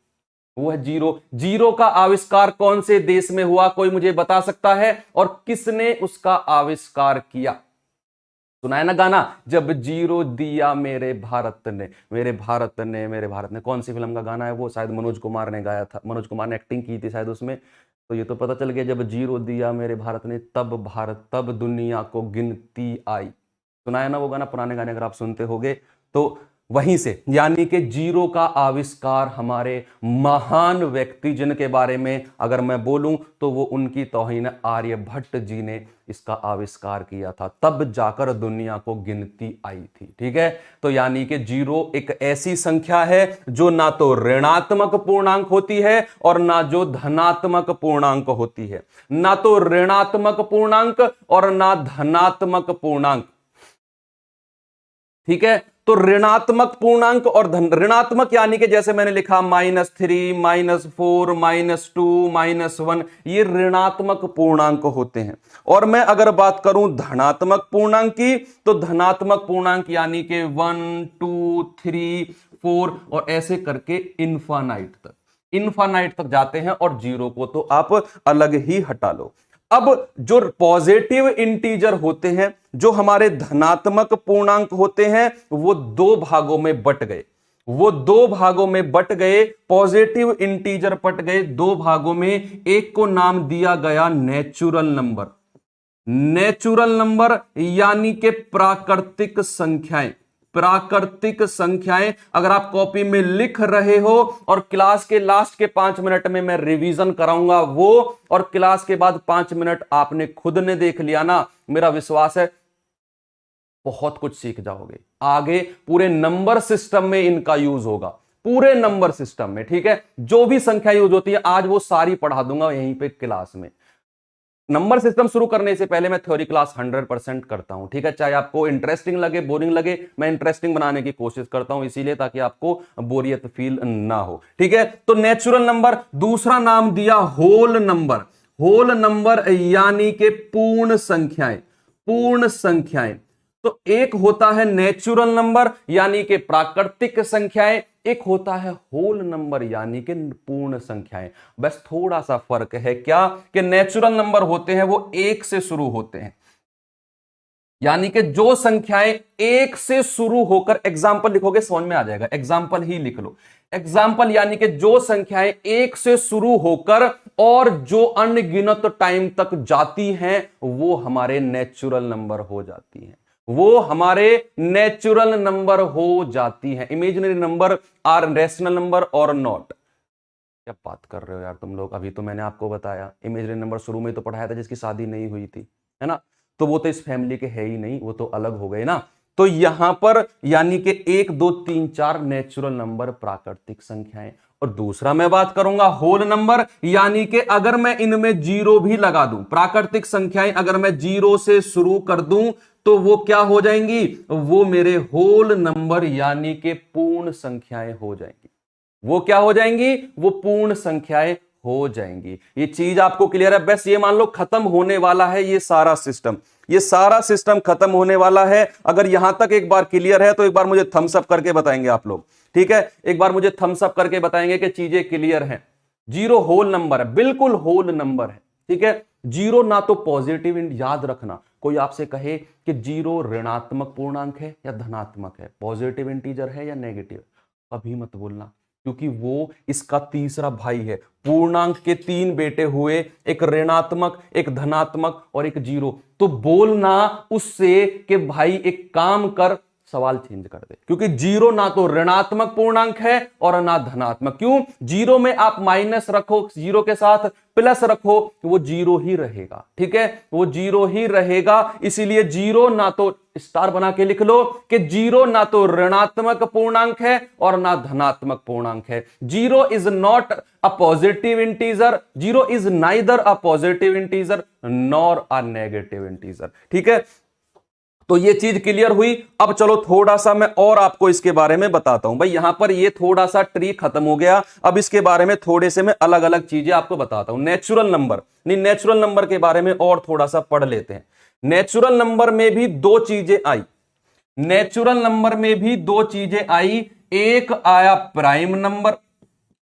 वो है जीरो। जीरो का आविष्कार कौन से देश में हुआ, कोई मुझे बता सकता है? और किसने उसका आविष्कार किया? सुना है ना गाना, जब जीरो दिया मेरे भारत ने, मेरे भारत ने, मेरे भारत ने। कौन सी फिल्म का गाना है वो? शायद मनोज कुमार ने गाया था, मनोज कुमार ने एक्टिंग की थी शायद उसमें। तो ये तो पता चल गया, जब जीरो दिया मेरे भारत ने, तब भारत, तब दुनिया को गिनती आई। सुना है ना वो गाना, पुराने गाने अगर आप सुनते होगे तो वहीं से। यानी कि जीरो का आविष्कार हमारे महान व्यक्ति, जिनके बारे में अगर मैं बोलूं तो वो उनकी तौहीन आर्यभट्ट जी ने इसका आविष्कार किया था, तब जाकर दुनिया को गिनती आई थी। ठीक है, तो यानी कि जीरो एक ऐसी संख्या है जो ना तो ऋणात्मक पूर्णांक होती है और ना जो धनात्मक पूर्णांक होती है, ना तो ऋणात्मक पूर्णांक और ना धनात्मक पूर्णांक। ठीक है, तो ऋणात्मक पूर्णांक और ऋणात्मक यानी कि जैसे मैंने लिखा -3, -4, -2, -1, ये ऋणात्मक पूर्णांक होते हैं। और मैं अगर बात करूं धनात्मक पूर्णांक की, तो धनात्मक पूर्णांक यानी कि 1, 2, 3, 4 और ऐसे करके इनफानाइट तक जाते हैं, और जीरो को तो आप अलग ही हटा लो। अब जो पॉजिटिव इंटीजर होते हैं, जो हमारे धनात्मक पूर्णांक होते हैं, वो दो भागों में बट गए, वो दो भागों में बट गए। पॉजिटिव इंटीजर बट गए दो भागों में। एक को नाम दिया गया नेचुरल नंबर, नेचुरल नंबर यानी कि प्राकृतिक संख्याएं, प्राकृतिक संख्याएं। अगर आप कॉपी में लिख रहे हो और क्लास के लास्ट के 5 मिनट में मैं रिवीजन कराऊंगा वो, और क्लास के बाद 5 मिनट आपने खुद ने देख लिया ना, मेरा विश्वास है बहुत कुछ सीख जाओगे। आगे पूरे नंबर सिस्टम में इनका यूज होगा, पूरे नंबर सिस्टम में। ठीक है, जो भी संख्या यूज होती है आज वो सारी पढ़ा दूंगा यहीं पे क्लास में। नंबर सिस्टम शुरू करने से पहले मैं थ्योरी क्लास 100% करता हूं। ठीक है, चाहे आपको इंटरेस्टिंग लगे, बोरिंग लगे, मैं इंटरेस्टिंग बनाने की कोशिश करता हूं, इसीलिए ताकि आपको बोरियत फील ना हो। ठीक है, तो नेचुरल नंबर, दूसरा नाम दिया होल नंबर, होल नंबर यानी कि पूर्ण संख्याएं, पूर्ण संख्याएं। तो एक होता है नेचुरल नंबर यानी कि प्राकृतिक संख्याएं, एक होता है होल नंबर यानी कि पूर्ण संख्याएं। बस थोड़ा सा फर्क है क्या, कि नेचुरल नंबर होते हैं वो एक से शुरू होते हैं, यानी कि जो संख्याएं एक से शुरू होकर, एग्जाम्पल लिखोगे समझ में आ जाएगा, एग्जाम्पल ही लिख लो। एग्जाम्पल यानी कि जो संख्याएं एक से शुरू होकर और जो अनगिनत टाइम तक जाती हैं वो हमारे नेचुरल नंबर हो जाती हैं, वो हमारे नेचुरल नंबर हो जाती हैं। Imaginary number are rational number और नॉट। क्या बात कर रहे हो यार तुम लोग, अभी तो मैंने आपको बताया इमेजिनरी नंबर शुरू में तो पढ़ाया था, जिसकी शादी नहीं हुई थी, है ना, तो वो तो इस फैमिली के है ही नहीं, वो तो अलग हो गए ना। तो यहां पर यानी कि 1, 2, 3, 4 नेचुरल नंबर प्राकृतिक संख्याएं। और दूसरा मैं बात करूंगा होल नंबर, यानी कि अगर मैं इनमें जीरो भी लगा दूं, प्राकृतिक संख्याएं अगर मैं जीरो से शुरू कर दूं तो वो क्या हो जाएंगी, वो मेरे होल नंबर यानी कि पूर्ण संख्याएं हो जाएंगी। वो क्या हो जाएंगी, वो पूर्ण संख्याएं हो जाएंगी। ये चीज आपको क्लियर है? बस ये मान लो खत्म होने वाला है ये सारा सिस्टम, ये सारा सिस्टम खत्म होने वाला है। अगर यहां तक एक बार क्लियर है तो एक बार मुझे थम्स अप करके बताएंगे आप लोग। ठीक है, एक बार मुझे थम्स अप करके बताएंगे कि चीजें क्लियर हैं। जीरो होल नंबर है, बिल्कुल होल नंबर है। ठीक है, जीरो ना तो पॉजिटिव, याद रखना, कोई आपसे कहे कि जीरो ऋणात्मक पूर्णांक है या धनात्मक है, पॉजिटिव इंटीजर है या नेगेटिव, कभी मत बोलना, क्योंकि वो इसका तीसरा भाई है। पूर्णांक के 3 बेटे हुए, एक ऋणात्मक, एक धनात्मक और एक जीरो। तो बोलना उससे कि भाई एक काम कर, सवाल चेंज कर दे, क्योंकि जीरो ना तो ऋणात्मक पूर्णांक है और ना धनात्मक। क्यों? जीरो में आप माइनस रखो, जीरो के साथ प्लस रखो, वो जीरो ही रहेगा। ठीक है, वो जीरो ही रहेगा। इसीलिए जीरो ना तो, स्टार बना के लिख लो कि जीरो ना तो ऋणात्मक पूर्णांक है और ना धनात्मक पूर्णांक है। Zero is not a positive integer, zero is neither a positive integer nor a negative integer. ठीक है, तो ये चीज क्लियर हुई। अब चलो थोड़ा सा मैं और आपको इसके बारे में बताता हूं। भाई यहां पर ये थोड़ा सा ट्री खत्म हो गया, अब इसके बारे में थोड़े से मैं अलग अलग चीजें आपको बताता हूं। नेचुरल नंबर, नहीं नेचुरल नंबर के बारे में और थोड़ा सा पढ़ लेते हैं। नेचुरल नंबर में भी दो चीजें आई, नेचुरल नंबर में भी दो चीजें आई। एक आया प्राइम नंबर,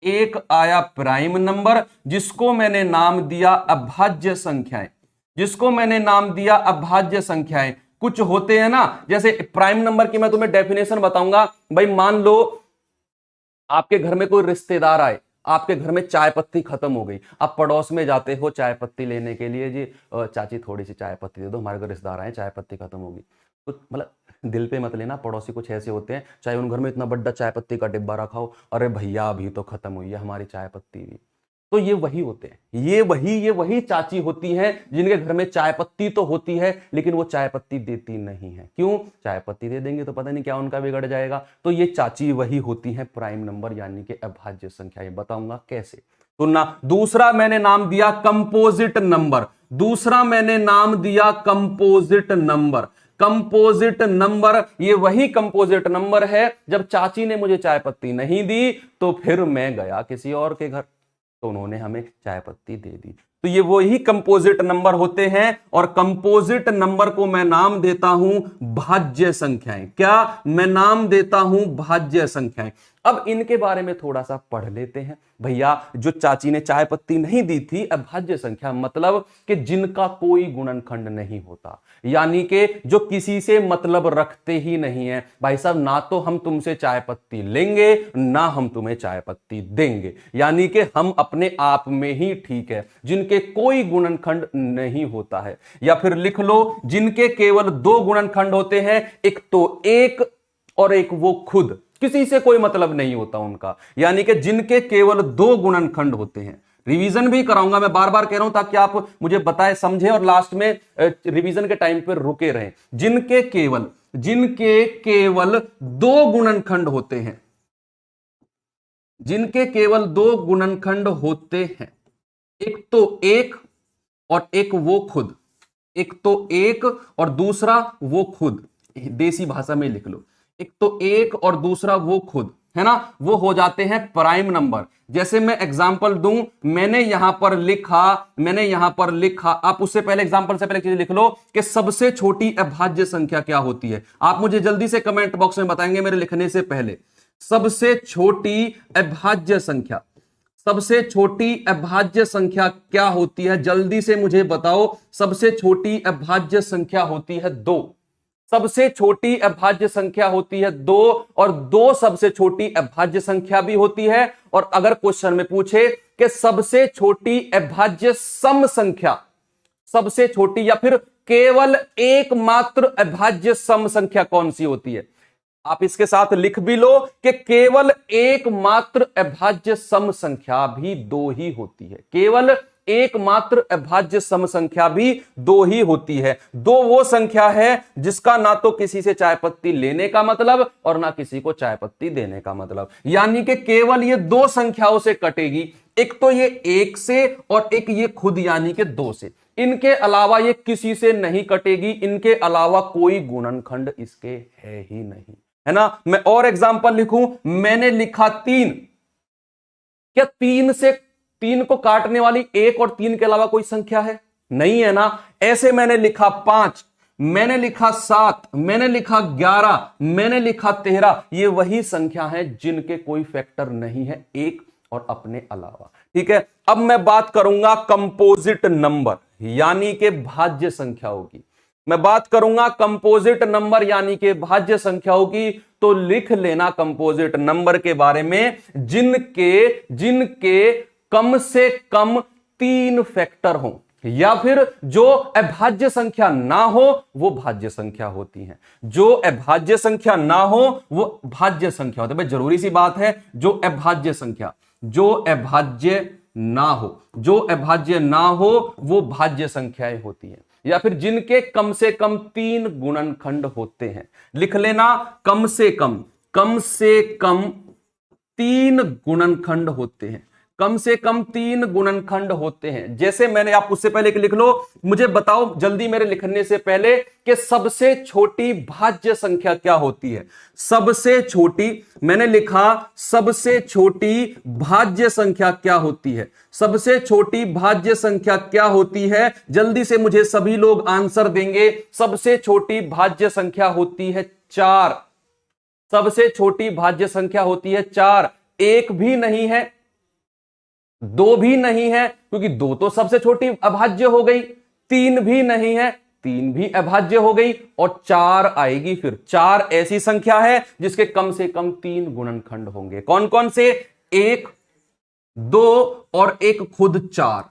एक आया प्राइम नंबर जिसको मैंने नाम दिया अभाज्य संख्याएं, जिसको मैंने नाम दिया अभाज्य संख्याएं। कुछ होते हैं ना, जैसे प्राइम नंबर की मैं तुम्हें डेफिनेशन बताऊंगा। भाई मान लो आपके घर में कोई रिश्तेदार आए, आपके घर में चाय पत्ती खत्म हो गई, आप पड़ोस में जाते हो चाय पत्ती लेने के लिए, जी चाची थोड़ी सी चाय पत्ती दे दो, हमारे घर रिश्तेदार आए, चाय पत्ती खत्म होगी। तो मतलब दिल पे मत लेना, पड़ोसी कुछ ऐसे होते हैं, चाहे उन घर में इतना बड़ा चाय पत्ती का डिब्बा रखा हो, अरे भैया अभी तो खत्म हुई है हमारी चाय पत्ती भी। तो ये वही होते हैं, ये वही चाची होती हैं जिनके घर में चाय पत्ती तो होती है लेकिन वो चाय पत्ती देती नहीं है। क्यों? चाय पत्ती दे देंगे तो पता नहीं क्या उनका बिगड़ जाएगा। तो ये चाची वही होती हैं प्राइम नंबर यानी कि अभाज्य संख्या। ये बताऊंगा कैसे। तो ना, दूसरा मैंने नाम दिया कंपोजिट नंबर, दूसरा मैंने नाम दिया कंपोजिट नंबर। कंपोजिट नंबर, ये वही कंपोजिट नंबर है जब चाची ने मुझे चाय पत्ती नहीं दी तो फिर मैं गया किसी और के घर, तो उन्होंने हमें चाय पत्ती दे दी। तो ये वही कंपोजिट नंबर होते हैं और कंपोजिट नंबर को मैं नाम देता हूं भाज्य संख्याएं। क्या मैं नाम देता हूं? भाज्य संख्याएं। अब इनके बारे में थोड़ा सा पढ़ लेते हैं। भैया जो चाची ने चाय पत्ती नहीं दी थी, अभाज्य संख्या मतलब कि जिनका कोई गुणनखंड नहीं होता, यानी कि जो किसी से मतलब रखते ही नहीं है। भाई साहब ना तो हम तुमसे चाय पत्ती लेंगे ना हम तुम्हें चाय पत्ती देंगे, यानी कि हम अपने आप में ही ठीक है, जिनके कोई गुणनखंड नहीं होता है। या फिर लिख लो जिनके केवल दो गुणनखंड होते हैं, एक तो एक और एक वो खुद, किसी से कोई मतलब नहीं होता उनका, यानी कि जिनके केवल दो गुणनखंड होते हैं। रिवीजन भी कराऊंगा, मैं बार बार कह रहा हूं ताकि आप मुझे बताएं, समझें और लास्ट में रिवीजन के टाइम पर रुके रहें। जिनके केवल दो गुणनखंड होते हैं, जिनके केवल दो गुणनखंड होते हैं, एक तो एक और एक वो खुद, एक तो एक और दूसरा वो खुद, देसी भाषा में लिख लो, एक तो एक और दूसरा वो खुद, है ना, वो हो जाते हैं प्राइम नंबर। जैसे मैं एग्जांपल दूं, मैंने यहां पर लिखा, आप उससे पहले एग्जांपल से पहले चीज लिख लो कि सबसे छोटी अभाज्य संख्या क्या होती है। आप मुझे जल्दी से कमेंट बॉक्स में बताएंगे मेरे लिखने से पहले। सबसे छोटी अभाज्य संख्या, सबसे छोटी अभाज्य संख्या क्या होती है? जल्दी से मुझे बताओ। सबसे छोटी अभाज्य संख्या होती है 2। सबसे छोटी अभाज्य संख्या होती है 2 और 2 सबसे छोटी अभाज्य संख्या भी होती है। और अगर क्वेश्चन में पूछे कि सबसे छोटी अभाज्य सम संख्या, सबसे छोटी या फिर केवल एकमात्र अभाज्य सम संख्या कौन सी होती है, आप इसके साथ लिख भी लो कि केवल एकमात्र अभाज्य सम संख्या भी 2 ही होती है। केवल एकमात्र अभाज्य सम संख्या भी 2 ही होती है। 2 वो संख्या है जिसका ना तो किसी से चाय पत्ती लेने का मतलब और ना किसी को चाय पत्ती देने का मतलब, यानी कि केवल ये 2 संख्याओं से कटेगी। एक तो ये 1 से और एक ये खुद यानी कि 2 से। इनके अलावा ये किसी से नहीं कटेगी, इनके अलावा कोई गुणनखंड इसके है ही नहीं, है ना। मैं और एग्जांपल लिखूं, मैंने लिखा 3। क्या 3 को काटने वाली 1 और 3 के अलावा कोई संख्या है? नहीं है ना। ऐसे मैंने लिखा 5, मैंने लिखा 7, मैंने लिखा 11, मैंने लिखा 13। ये वही संख्या है जिनके कोई फैक्टर नहीं है, एक और अपने अलावा। ठीक है, अब मैं बात करूंगा कंपोजिट नंबर यानी कि भाज्य संख्याओं की। मैं बात करूंगा कंपोजिट नंबर यानी कि भाज्य संख्याओं की, तो लिख लेना कंपोजिट नंबर के बारे में जिनके कम से कम 3 फैक्टर हो, या फिर जो अभाज्य संख्या ना हो वो भाज्य संख्या होती है। जो अभाज्य संख्या ना हो वो भाज्य संख्या होती है। भाई जरूरी सी बात है, जो अभाज्य संख्या, जो अभाज्य ना हो वो भाज्य संख्याएं होती हैं, या फिर जिनके कम से कम 3 गुणनखंड होते हैं। लिख लेना, कम से कम 3 गुणनखंड होते हैं, कम से कम 3 गुणनखंड होते हैं। जैसे मैंने, आप उससे पहले लिख लो, मुझे बताओ जल्दी मेरे लिखने से पहले कि सबसे छोटी भाज्य संख्या क्या होती है। सबसे छोटी, मैंने लिखा सबसे छोटी भाज्य संख्या क्या होती है। सबसे छोटी भाज्य संख्या क्या होती है, जल्दी से मुझे सभी लोग आंसर देंगे। सबसे छोटी भाज्य संख्या होती है 4। सबसे छोटी भाज्य संख्या होती है 4। 1 भी नहीं है, 2 भी नहीं है, क्योंकि 2 तो सबसे छोटी अभाज्य हो गई। 3 भी नहीं है, 3 भी अभाज्य हो गई, और 4 आएगी। फिर 4 ऐसी संख्या है जिसके कम से कम 3 गुणनखंड होंगे। कौन कौन से? 1, 2 और एक खुद 4।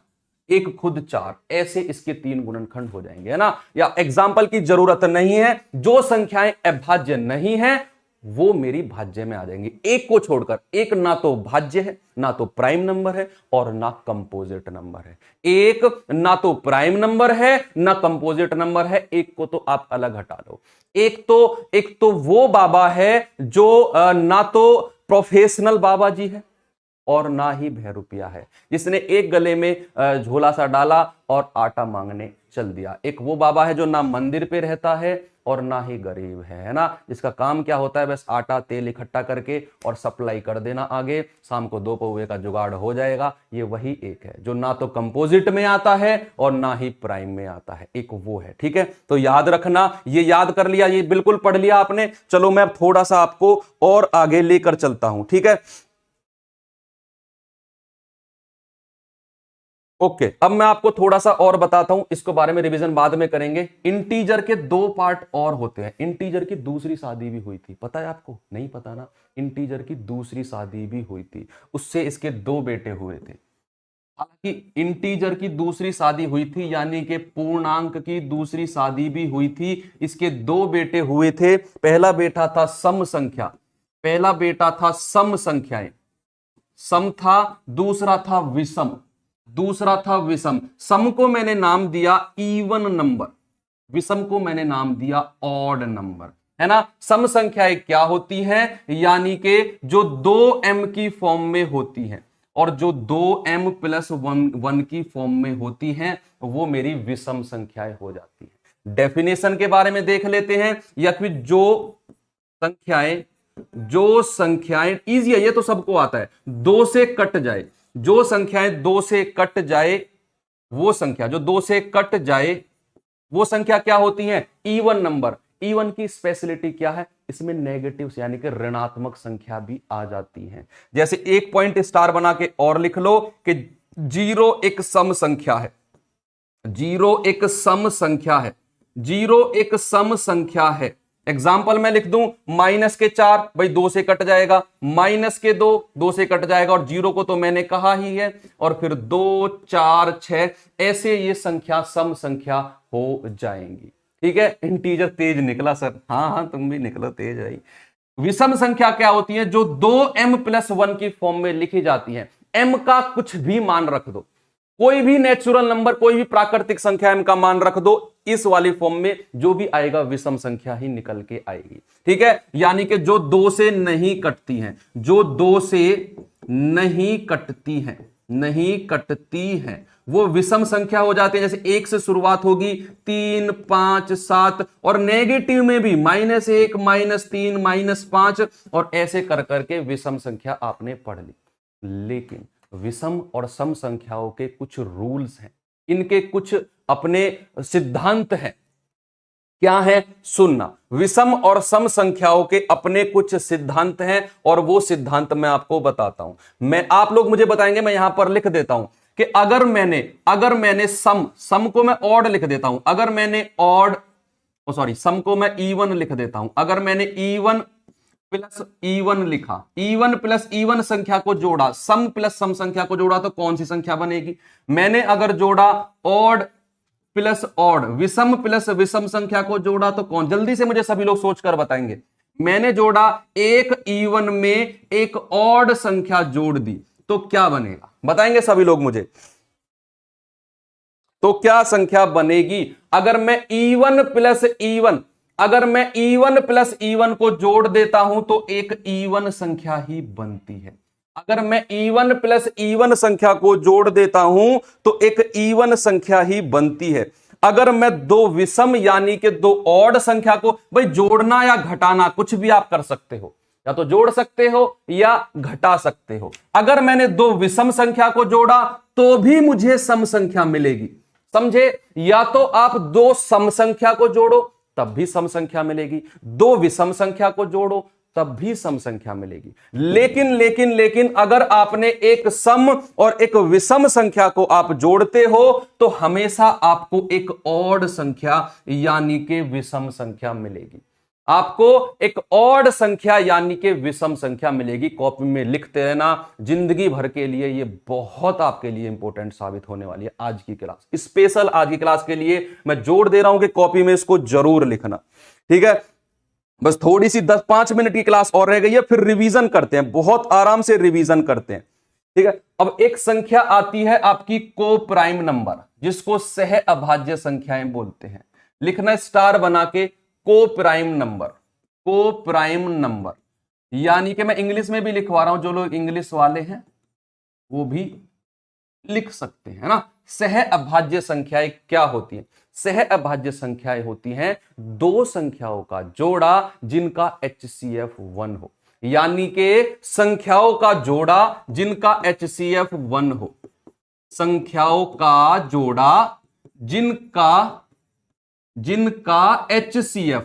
एक खुद 4, ऐसे इसके 3 गुणनखंड हो जाएंगे, है ना। या एग्जाम्पल की जरूरत नहीं है, जो संख्याएं अभाज्य नहीं है वो मेरी भाज्य में आ जाएंगी। एक को छोड़कर, एक ना तो भाज्य है, ना तो प्राइम नंबर है, और ना कंपोजिट नंबर है। एक ना तो प्राइम नंबर है, ना कंपोजिट नंबर है। एक को तो आप अलग हटा लो। एक तो वो बाबा है जो ना तो प्रोफेशनल बाबा जी है और ना ही भैरुपिया है, जिसने एक गले में झोला सा डाला और आटा मांगने चल दिया। एक वो बाबा है जो ना मंदिर पे रहता है और ना ही गरीब है ना। जिसका काम क्या होता है, बस आटा तेल इकट्ठा करके और सप्लाई कर देना आगे, शाम को 2 पौवे का जुगाड़ हो जाएगा। ये वही एक है जो ना तो कंपोजिट में आता है और ना ही प्राइम में आता है। एक वो है, ठीक है। तो याद रखना, ये याद कर लिया, ये बिल्कुल पढ़ लिया आपने। चलो मैं अब थोड़ा सा आपको और आगे लेकर चलता हूं, ठीक है। ओके, अब मैं आपको थोड़ा सा और बताता हूं, इसको बारे में रिवीजन बाद में करेंगे। इंटीजर के 2 पार्ट और होते हैं। इंटीजर की दूसरी शादी भी हुई थी, पता है आपको? नहीं पता ना। इंटीजर की दूसरी शादी भी हुई थी, उससे इसके 2 बेटे हुए थे। हालांकि इंटीजर की दूसरी शादी हुई थी, यानी कि पूर्णांक की दूसरी शादी भी हुई थी। इसके 2 बेटे हुए थे। पहला बेटा था सम संख्या, पहला बेटा था सम संख्याएं, सम था। दूसरा था विषम, दूसरा था विषम। सम को मैंने नाम दिया इवन नंबर, विषम को मैंने नाम दिया ऑड नंबर, है ना। सम संख्याएं क्या होती हैं, यानी कि जो 2m की फॉर्म में होती हैं और जो 2m+1 की फॉर्म में होती हैं, वो मेरी विषम संख्याएं हो जाती हैं। डेफिनेशन के बारे में देख लेते हैं, या फिर जो संख्याएं इजी है, ये तो सबको आता है, 2 से कट जाए। जो संख्याएं 2 से कट जाए, वो संख्या जो 2 से कट जाए वो संख्या क्या होती है? Even number. इवन की स्पेशलिटी क्या है? इसमें नेगेटिव यानी कि ऋणात्मक संख्या भी आ जाती है। जैसे एक पॉइंट स्टार बना के और लिख लो कि 0 एक सम संख्या है, 0 एक सम संख्या है, 0 एक सम संख्या है। एग्जाम्पल मैं लिख दूं -4, भाई 2 से कट जाएगा, -2, 2 से कट जाएगा, और 0 को तो मैंने कहा ही है, और फिर 2, 4, 6, ऐसे ये संख्या सम संख्या हो जाएंगी, ठीक है। इंटीजर तेज निकला सर, हाँ तुम भी निकलो तेज भाई। विषम संख्या क्या होती है? जो 2m+1 की फॉर्म में लिखी जाती है। m का कुछ भी मान रख दो, कोई भी नेचुरल नंबर, कोई भी प्राकृतिक संख्या m का मान रख दो, इस वाली फॉर्म में जो भी आएगा विषम संख्या ही निकल के आएगी, ठीक है। यानी कि जो 2 से नहीं कटती हैं, जो 2 से नहीं कटती हैं, वो विषम संख्या हो जाती है। जैसे 1 से शुरुआत होगी, 3, 5, 7, और नेगेटिव में भी -1, -3, -5, और ऐसे कर करके विषम संख्या आपने पढ़ ली। लेकिन विषम और सम संख्याओं के कुछ रूल्स हैं, इनके कुछ अपने सिद्धांत हैं। क्या है? सुनना। विषम और सम संख्याओं के अपने कुछ सिद्धांत हैं, और वो सिद्धांत मैं आपको बताता हूं। आप लोग मुझे बताएंगे, मैं यहां पर लिख देता हूं कि अगर मैंने सम को मैं ऑड लिख देता हूं। अगर मैंने ऑड सॉरी, सम को मैं E1 लिख देता हूं। अगर मैंने E1 प्लस E1 लिखा, E1 प्लस E1 संख्या को जोड़ा, सम प्लस सम संख्या को जोड़ा, तो कौन सी संख्या बनेगी? मैंने अगर जोड़ा ऑड प्लस ऑड, विषम प्लस विषम संख्या को जोड़ा तो कौन? जल्दी से मुझे सभी लोग सोचकर बताएंगे। मैंने जोड़ा एक E1 में एक ऑड संख्या जोड़ दी तो क्या बनेगा? बताएंगे सभी लोग मुझे, तो क्या संख्या बनेगी? अगर मैं E1 प्लस E1, अगर मैं E1 प्लस E1 को जोड़ देता हूं तो एक E1 संख्या ही बनती है। अगर मैं E1 प्लस E1 संख्या को जोड़ देता हूं तो एक E1 संख्या ही बनती है। अगर मैं दो विषम यानी कि दो ऑड संख्या को, भाई जोड़ना या घटाना कुछ भी आप कर सकते हो, या तो जोड़ सकते हो या घटा सकते हो। अगर मैंने दो विषम संख्या को जोड़ा तो भी मुझे सम संख्या मिलेगी, समझे? या तो आप दो सम संख्या को जोड़ो तब भी सम संख्या मिलेगी, दो विषम संख्या को जोड़ो तब भी सम संख्या मिलेगी। लेकिन लेकिन लेकिन अगर आपने एक सम और एक विषम संख्या को आप जोड़ते हो तो हमेशा आपको एक ऑड संख्या यानी कि विषम संख्या मिलेगी। आपको एक ऑड संख्या यानी कि विषम संख्या मिलेगी। कॉपी में लिखते रहना, जिंदगी भर के लिए ये बहुत आपके लिए इंपॉर्टेंट साबित होने वाली है। आज की क्लास स्पेशल, आज की क्लास के लिए मैं जोर दे रहा हूं कि कॉपी में इसको जरूर लिखना, ठीक है? बस थोड़ी सी 10-5 मिनट की क्लास और रह गई है, फिर रिवीजन करते हैं, बहुत आराम से रिवीजन करते हैं, ठीक है? अब एक संख्या आती है आपकी को प्राइम नंबर, जिसको सह अभाज्य संख्याएं बोलते हैं। लिखना स्टार बना के को प्राइम नंबर, को प्राइम नंबर, यानी कि मैं इंग्लिश में भी लिखवा रहा हूं, जो लोग इंग्लिश वाले हैं वो भी लिख सकते हैं ना। सह अभाज्य संख्याएं क्या होती हैं? सह अभाज्य संख्याएं होती हैं दो संख्याओं का जोड़ा जिनका HCF 1 हो, यानी कि संख्याओं का जोड़ा जिनका HCF 1 हो, संख्याओं का जोड़ा जिनका HCF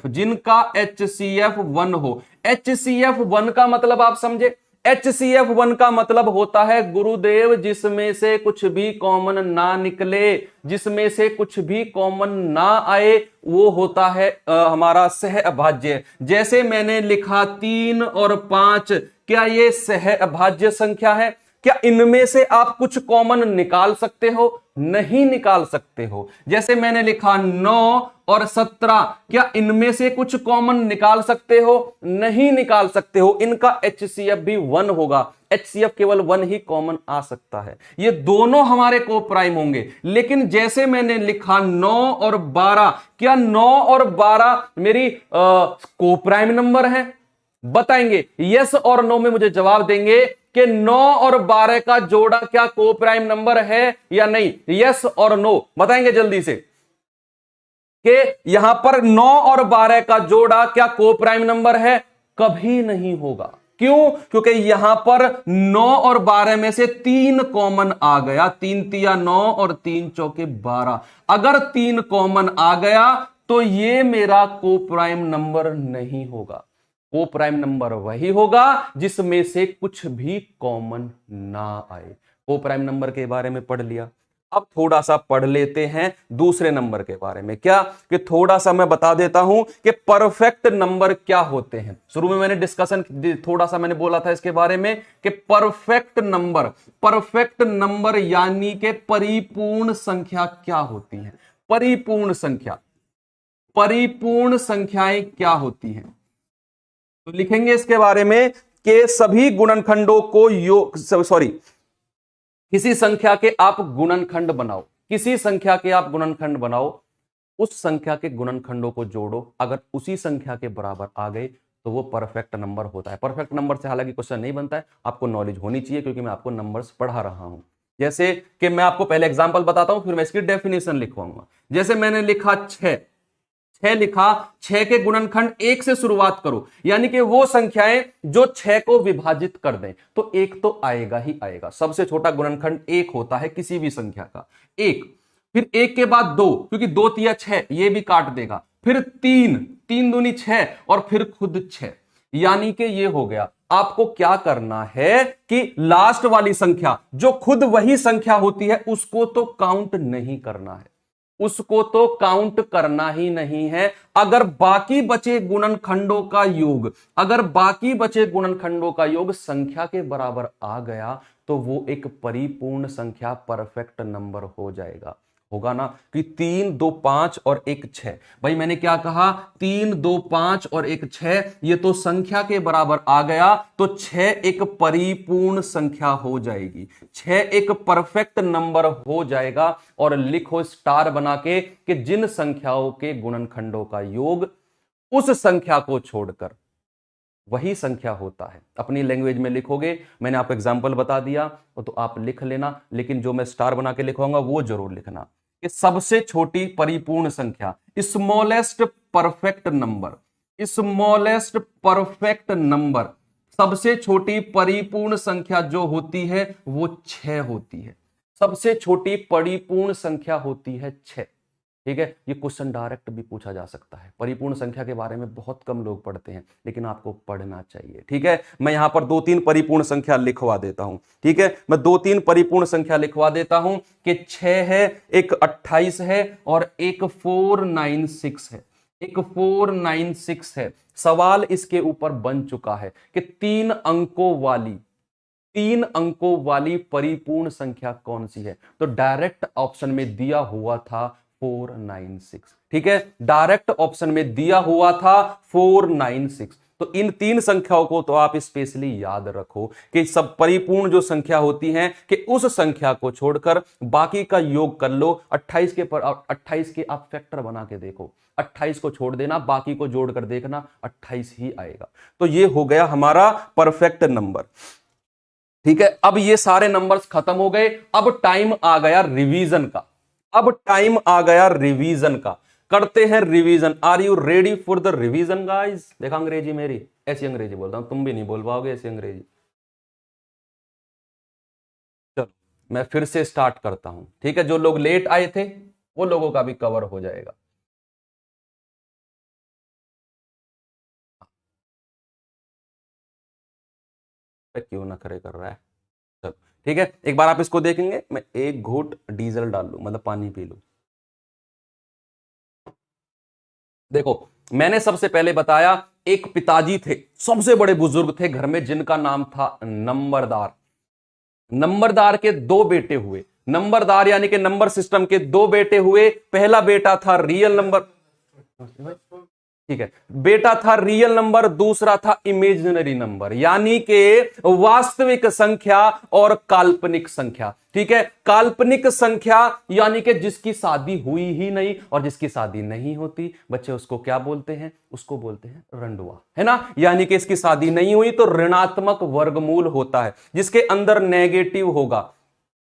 1 हो। HCF 1 का मतलब आप समझे? HCF 1 का मतलब होता है गुरुदेव जिसमें से कुछ भी कॉमन ना निकले, जिसमें से कुछ भी कॉमन ना आए, वो होता है हमारा सह अभाज्य। जैसे मैंने लिखा 3 और 5, क्या ये सह अभाज्य संख्या है? क्या इनमें से आप कुछ कॉमन निकाल सकते हो? नहीं निकाल सकते हो। जैसे मैंने लिखा 9 और 17, क्या इनमें से कुछ कॉमन निकाल सकते हो? नहीं निकाल सकते हो। इनका HCF भी 1 होगा, HCF केवल 1 ही कॉमन आ सकता है। ये दोनों हमारे को प्राइम होंगे। लेकिन जैसे मैंने लिखा 9 और 12, क्या 9 और 12 मेरी को प्राइम नंबर है? बताएंगे यस और नो में मुझे जवाब देंगे कि 9 और 12 का जोड़ा क्या को प्राइम नंबर है या नहीं? यस और नो बताएंगे जल्दी से कि यहां पर 9 और 12 का जोड़ा क्या को प्राइम नंबर है? कभी नहीं होगा। क्यों? क्योंकि यहां पर 9 और 12 में से 3 कॉमन आ गया, 3 तिया 9 और 3 चौके 12। अगर 3 कॉमन आ गया तो ये मेरा को प्राइम नंबर नहीं होगा। को प्राइम नंबर वही होगा जिसमें से कुछ भी कॉमन ना आए। को प्राइम नंबर के बारे में पढ़ लिया, अब थोड़ा सा पढ़ लेते हैं दूसरे नंबर के बारे में। क्या कि थोड़ा सा मैं बता देता हूं कि परफेक्ट नंबर क्या होते हैं। शुरू में मैंने डिस्कशन थोड़ा सा मैंने बोला था इसके बारे में कि परफेक्ट नंबर यानी कि परिपूर्ण संख्या क्या होती है। परिपूर्ण संख्याएं क्या होती हैं? तो लिखेंगे इसके बारे में कि सभी गुणनखंडों को किसी संख्या के आप गुणनखंड बनाओ, किसी संख्या के आप गुणनखंड बनाओ, उस संख्या के गुणनखंडों को जोड़ो, अगर उसी संख्या के बराबर आ गए तो वो परफेक्ट नंबर होता है। परफेक्ट नंबर से हालांकि क्वेश्चन नहीं बनता है, आपको नॉलेज होनी चाहिए क्योंकि मैं आपको नंबर्स पढ़ा रहा हूं। जैसे कि मैं आपको पहले एग्जांपल बताता हूं, फिर मैं इसकी डेफिनेशन लिखवाऊंगा। जैसे मैंने लिखा 6 लिखा, 6 के गुणनखंड 1 से शुरुआत करो, यानी कि वो संख्याएं जो 6 को विभाजित कर दें, तो 1 तो आएगा ही आएगा। सबसे छोटा गुणनखंड 1 होता है किसी भी संख्या का, 1। फिर 1 के बाद 2, क्योंकि 2 तिया 6, ये भी काट देगा। फिर 3 दूनी 6 और फिर खुद 6, यानी कि ये हो गया। आपको क्या करना है कि लास्ट वाली संख्या जो खुद वही संख्या होती है उसको तो काउंट नहीं करना है। उसको तो काउंट करना ही नहीं है। अगर बाकी बचे गुणनखंडों का योग, अगर बाकी बचे गुणनखंडों का योग संख्या के बराबर आ गया तो वो एक परिपूर्ण संख्या, परफेक्ट नंबर हो जाएगा। होगा ना कि 3 2 5 और 1 6। भाई मैंने क्या कहा, 3 2 5 और 1 6, ये तो संख्या के बराबर आ गया तो 6 एक परिपूर्ण संख्या हो जाएगी, 6 एक परफेक्ट नंबर हो जाएगा। और लिखो स्टार बना के कि जिन संख्याओं के गुणनखंडों का योग उस संख्या को छोड़कर वही संख्या होता है। अपनी लैंग्वेज में लिखोगे, मैंने आपको एग्जांपल बता दिया वो तो आप लिख लेना, लेकिन जो मैं स्टार बना के लिखवाऊंगा वो जरूर लिखना कि सबसे छोटी परिपूर्ण संख्या, smallest perfect number, smallest perfect number, सबसे छोटी परिपूर्ण संख्या जो होती है वो 6 होती है। सबसे छोटी परिपूर्ण संख्या होती है 6। ठीक है, ये क्वेश्चन डायरेक्ट भी पूछा जा सकता है। परिपूर्ण संख्या के बारे में बहुत कम लोग पढ़ते हैं, लेकिन आपको पढ़ना चाहिए। ठीक है, मैं यहां पर 2-3 परिपूर्ण संख्या लिखवा देता हूं। ठीक है, मैं 2-3 परिपूर्ण संख्या लिखवा देता हूं कि 6 है, एक 28 है और एक 496 है, एक 496 है। सवाल इसके ऊपर बन चुका है कि 3 अंकों वाली परिपूर्ण संख्या कौन सी है, तो डायरेक्ट ऑप्शन में दिया हुआ था 496। ठीक है, डायरेक्ट ऑप्शन में दिया हुआ था 496। तो इन 3 संख्याओं को तो आप स्पेशली याद रखो कि सब परिपूर्ण जो संख्या होती है कि उस संख्या को छोड़कर बाकी का योग कर लो। 28 के आप फैक्टर बना के देखो, 28 को छोड़ देना, बाकी को जोड़कर देखना, 28 ही आएगा। तो ये हो गया हमारा परफेक्ट नंबर। ठीक है, अब ये सारे नंबर्स खत्म हो गए। अब टाइम आ गया रिवीजन का, अब टाइम आ गया रिवीजन का। करते हैं revision. Are you ready for the revision guys? देखा अंग्रेजी मेरी, ऐसी अंग्रेजी बोलता हूं, तुम भी नहीं बोल पाओगे ऐसी अंग्रेजी। चलो मैं फिर से स्टार्ट करता हूं। ठीक है, जो लोग लेट आए थे वो लोगों का भी कवर हो जाएगा। क्यों ना करे कर रहा है। चलो ठीक है, एक बार आप इसको देखेंगे। मैं एक घूंट डीजल डाल लू, मतलब पानी पी लू। देखो मैंने सबसे पहले बताया एक पिताजी थे, सबसे बड़े बुजुर्ग थे घर में, जिनका नाम था नंबरदार। नंबरदार के 2 बेटे हुए। नंबरदार यानी कि नंबर सिस्टम के 2 बेटे हुए। पहला बेटा था रियल नंबर, ठीक है, बेटा था रियल नंबर, दूसरा था इमेजिनरी नंबर, यानी कि वास्तविक संख्या और काल्पनिक संख्या। ठीक है, काल्पनिक संख्या यानी कि जिसकी शादी हुई ही नहीं और जिसकी शादी नहीं होती, बच्चे उसको क्या बोलते हैं? उसको बोलते हैं रंडुआ, है ना। यानी कि इसकी शादी नहीं हुई तो ऋणात्मक वर्गमूल होता है जिसके अंदर नेगेटिव होगा,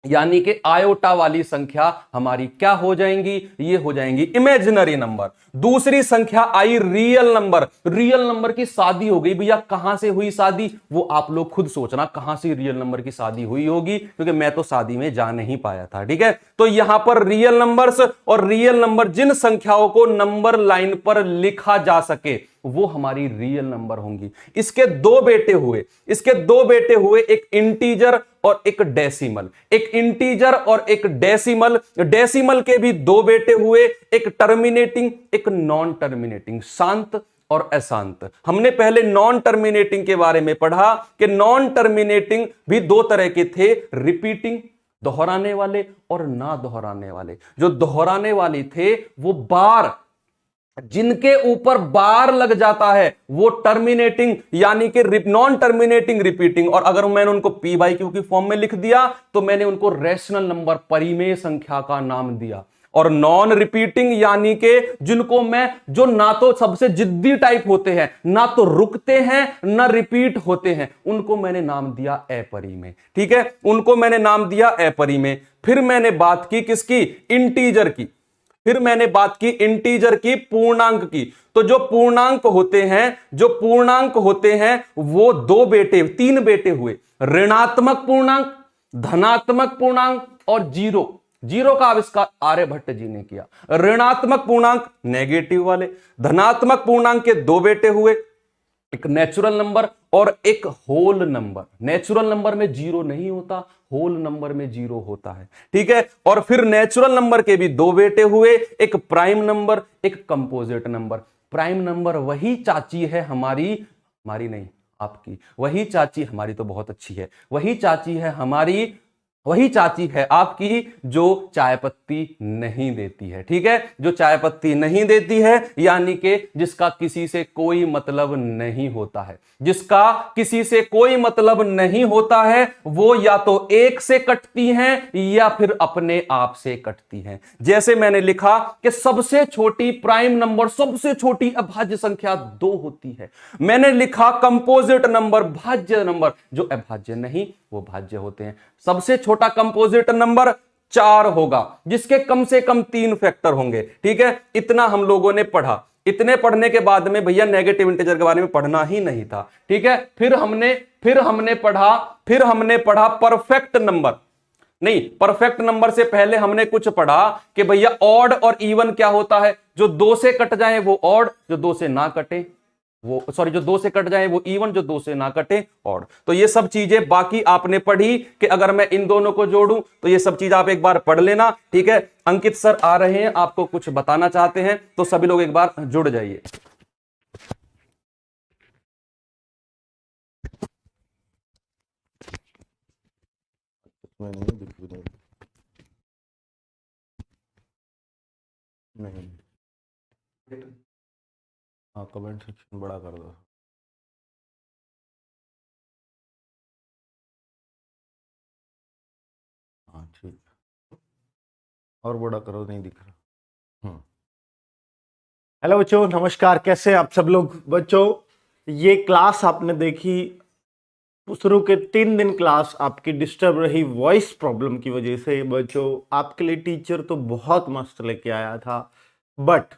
यानी कि आयोटा वाली संख्या हमारी क्या हो जाएंगी? ये हो जाएंगी इमेजिनरी नंबर। दूसरी संख्या I real number. Real number की शादी हो गई, भैया कहां से हुई शादी? वो आप लोग खुद सोचना कहां से रियल नंबर की शादी हुई होगी, क्योंकि मैं तो शादी में जा नहीं पाया था। ठीक है, तो यहां पर रियल नंबर्स और रियल नंबर, जिन संख्याओं को नंबर लाइन पर लिखा जा सके वो हमारी रियल नंबर होंगी। इसके 2 बेटे हुए, इसके 2 बेटे हुए, एक इंटीजर और एक डेसिमल। एक इंटीजर और एक डेसिमल। डेसिमल के भी 2 बेटे हुए, एक टर्मिनेटिंग एक नॉन टर्मिनेटिंग, शांत और अशांत। हमने पहले नॉन टर्मिनेटिंग के बारे में पढ़ा कि नॉन टर्मिनेटिंग भी 2 तरह के थे, रिपीटिंग दोहराने वाले और ना दोहराने वाले। जो दोहराने वाले थे वो बार, जिनके ऊपर बार लग जाता है वो टर्मिनेटिंग, यानी कि नॉन टर्मिनेटिंग रिपीटिंग। और अगर मैंने उनको पी बाई क्यू की फॉर्म में लिख दिया तो मैंने उनको रैशनल नंबर, परिमेय संख्या का नाम दिया। और नॉन रिपीटिंग यानी कि जिनको मैं, जो ना तो सबसे जिद्दी टाइप होते हैं, ना तो रुकते हैं, ना रिपीट होते हैं, उनको मैंने नाम दिया अपरिमेय। ठीक है, उनको मैंने नाम दिया अपरिमेय। फिर मैंने बात की किसकी? इंटीजर की। फिर मैंने बात की इंटीजर की, पूर्णांक की। तो जो पूर्णांक होते हैं, जो पूर्णांक होते हैं वो 2 बेटे, 3 बेटे हुए, ऋणात्मक पूर्णांक, धनात्मक पूर्णांक और जीरो। जीरो का आविष्कार आर्यभट्ट जी ने किया। ऋणात्मक पूर्णांक नेगेटिव वाले, धनात्मक पूर्णांक के 2 बेटे हुए, एक नेचुरल नंबर और एक होल नंबर। नेचुरल नंबर में जीरो नहीं होता, होल नंबर में जीरो होता है, ठीक है। और फिर नेचुरल नंबर के भी दो बेटे हुए, एक प्राइम नंबर, एक कंपोजिट नंबर। प्राइम नंबर वही चाची है हमारी, हमारी नहीं आपकी, वही चाची, हमारी तो बहुत अच्छी है, वही चाची है हमारी, वही चाची है आपकी जो चाय पत्ती नहीं देती है, ठीक है। जो चाय पत्ती नहीं देती है यानी कि जिसका किसी से कोई मतलब नहीं होता है, जिसका किसी से कोई मतलब नहीं होता है, वो या तो एक से कटती हैं या फिर अपने आप से कटती हैं। जैसे मैंने लिखा कि सबसे छोटी प्राइम नंबर, सबसे छोटी अभाज्य संख्या 2 होती है। मैंने लिखा कंपोजिट नंबर, भाज्य नंबर, जो अभाज्य नहीं वो भाज्य होते हैं। सबसे छोटा कंपोजिट नंबर 4 होगा, जिसके कम से कम 3 फैक्टर होंगे, ठीक है। इतना हम लोगों ने पढ़ा। इतने पढ़ने के बाद में भैया नेगेटिव इंटीजर के बारे में पढ़ना ही नहीं था, ठीक है। फिर हमने पढ़ा परफेक्ट नंबर। नहीं, परफेक्ट नंबर से पहले हमने कुछ पढ़ा कि भैया ऑड और इवन क्या होता है। जो 2 से कट जाए वो ऑड, जो 2 से ना कटे वो, सॉरी, जो 2 से कट जाए वो इवन, जो 2 से ना कटे ऑड। तो ये सब चीजें बाकी आपने पढ़ी कि अगर मैं इन दोनों को जोड़ूं तो ये सब चीज आप एक बार पढ़ लेना, ठीक है। अंकित सर आ रहे हैं, आपको कुछ बताना चाहते हैं, तो सभी लोग एक बार जुड़ जाइए। नहीं, हाँ, कमेंट सेक्शन बड़ा कर दो। हाँ ठीक, और बड़ा करो, नहीं दिख रहा। हेलो बच्चों, नमस्कार। कैसे हैं आप सब लोग? बच्चों, ये क्लास आपने देखी, शुरू के 3 दिन क्लास आपकी डिस्टर्ब रही वॉइस प्रॉब्लम की वजह से। बच्चों, आपके लिए टीचर तो बहुत मस्त लेके आया था, बट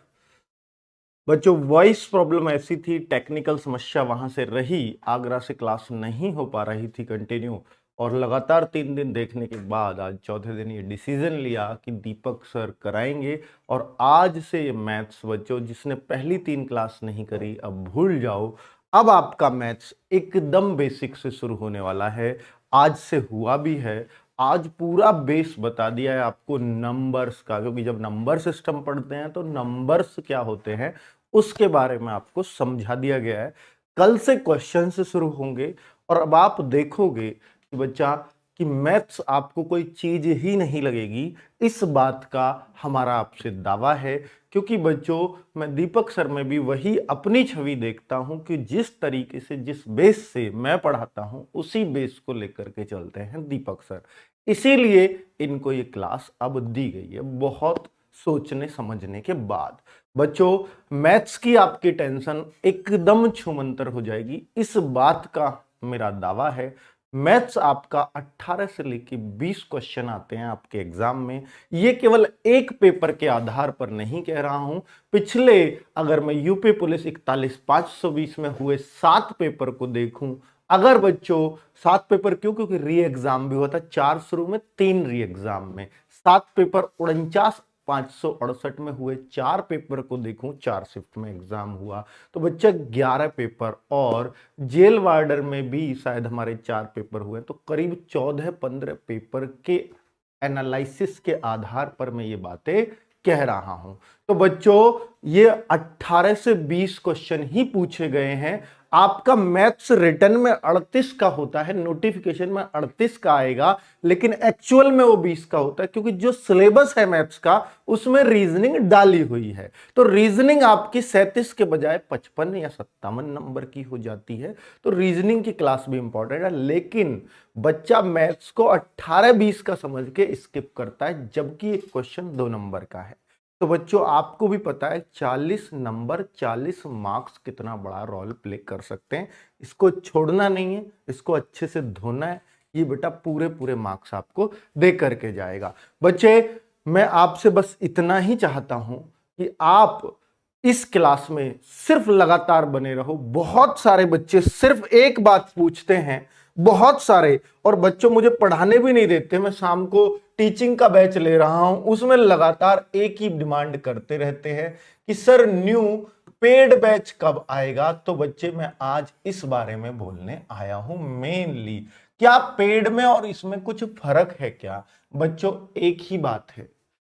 बच्चों वॉइस प्रॉब्लम ऐसी थी, टेक्निकल समस्या वहां से रही, आगरा से क्लास नहीं हो पा रही थी कंटिन्यू। और लगातार 3 दिन देखने के बाद आज चौथे दिन ये डिसीजन लिया कि दीपक सर कराएंगे। और आज से ये मैथ्स बच्चों, जिसने पहली 3 क्लास नहीं करी अब भूल जाओ। अब आपका मैथ्स एकदम बेसिक से शुरू होने वाला है। आज से हुआ भी है। आज पूरा बेस बता दिया है आपको नंबर्स का, क्योंकि जब नंबर सिस्टम पढ़ते हैं तो नंबर्स क्या होते हैं उसके बारे में आपको समझा दिया गया है। कल से क्वेश्चन से शुरू होंगे और अब आप देखोगे कि बच्चा कि मैथ्स आपको कोई चीज ही नहीं लगेगी, इस बात का हमारा आपसे दावा है। क्योंकि बच्चों, मैं दीपक सर में भी वही अपनी छवि देखता हूं कि जिस तरीके से, जिस बेस से मैं पढ़ाता हूं, उसी बेस को लेकर के चलते हैं दीपक सर। इसीलिए इनको ये क्लास अब दी गई है, बहुत सोचने समझने के बाद। बच्चों, मैथ्स की आपकी टेंशन एकदम छूमंतर हो जाएगी, इस बात का मेरा दावा है। मैथ्स आपका 18 से लेके 20 क्वेश्चन आते हैं आपके एग्जाम में। ये केवल एक पेपर के आधार पर नहीं कह रहा हूं। पिछले, अगर मैं यूपी पुलिस 41,520 में हुए 7 पेपर को देखूं, अगर बच्चों 7 पेपर क्यों, क्योंकि री एग्जाम भी हुआ था, 4 शुरू में 3 री एग्जाम में, 7 पेपर 49,568 में हुए 4 पेपर को देखूं, 4 शिफ्ट में एग्जाम हुआ तो बच्चा 11 पेपर, और जेल वार्डर में भी शायद हमारे 4 पेपर हुए, तो करीब 14-15 पेपर के एनालिसिस के आधार पर मैं ये बातें कह रहा हूं। तो बच्चों, ये 18 से 20 क्वेश्चन ही पूछे गए हैं। आपका मैथ्स रिटर्न में 38 का होता है, नोटिफिकेशन में 38 का आएगा, लेकिन एक्चुअल में वो 20 का होता है, क्योंकि जो सिलेबस है मैथ्स का उसमें रीजनिंग डाली हुई है। तो रीजनिंग आपकी 37 के बजाय 55 या 57 नंबर की हो जाती है। तो रीजनिंग की क्लास भी इंपॉर्टेंट है, लेकिन बच्चा मैथ्स को 18-20 का समझ के स्किप करता है, जबकि एक क्वेश्चन 2 नंबर का है। तो बच्चों, आपको भी पता है 40 नंबर 40 मार्क्स कितना बड़ा रोल प्ले कर सकते हैं। इसको छोड़ना नहीं है, इसको अच्छे से धोना है। ये बेटा पूरे पूरे मार्क्स आपको दे करके जाएगा। बच्चे, मैं आपसे बस इतना ही चाहता हूं कि आप इस क्लास में सिर्फ लगातार बने रहो। बहुत सारे बच्चे सिर्फ एक बात पूछते हैं, बहुत सारे, और बच्चों मुझे पढ़ाने भी नहीं देते। मैं शाम को टीचिंग का बैच ले रहा हूं, उसमें लगातार एक ही डिमांड करते रहते हैं कि सर न्यू पेड बैच कब आएगा, तो बच्चे मैं आज इस बारे में बोलने आया हूं मेनली। क्या पेड में और इसमें कुछ फर्क है क्या? बच्चों एक ही बात है।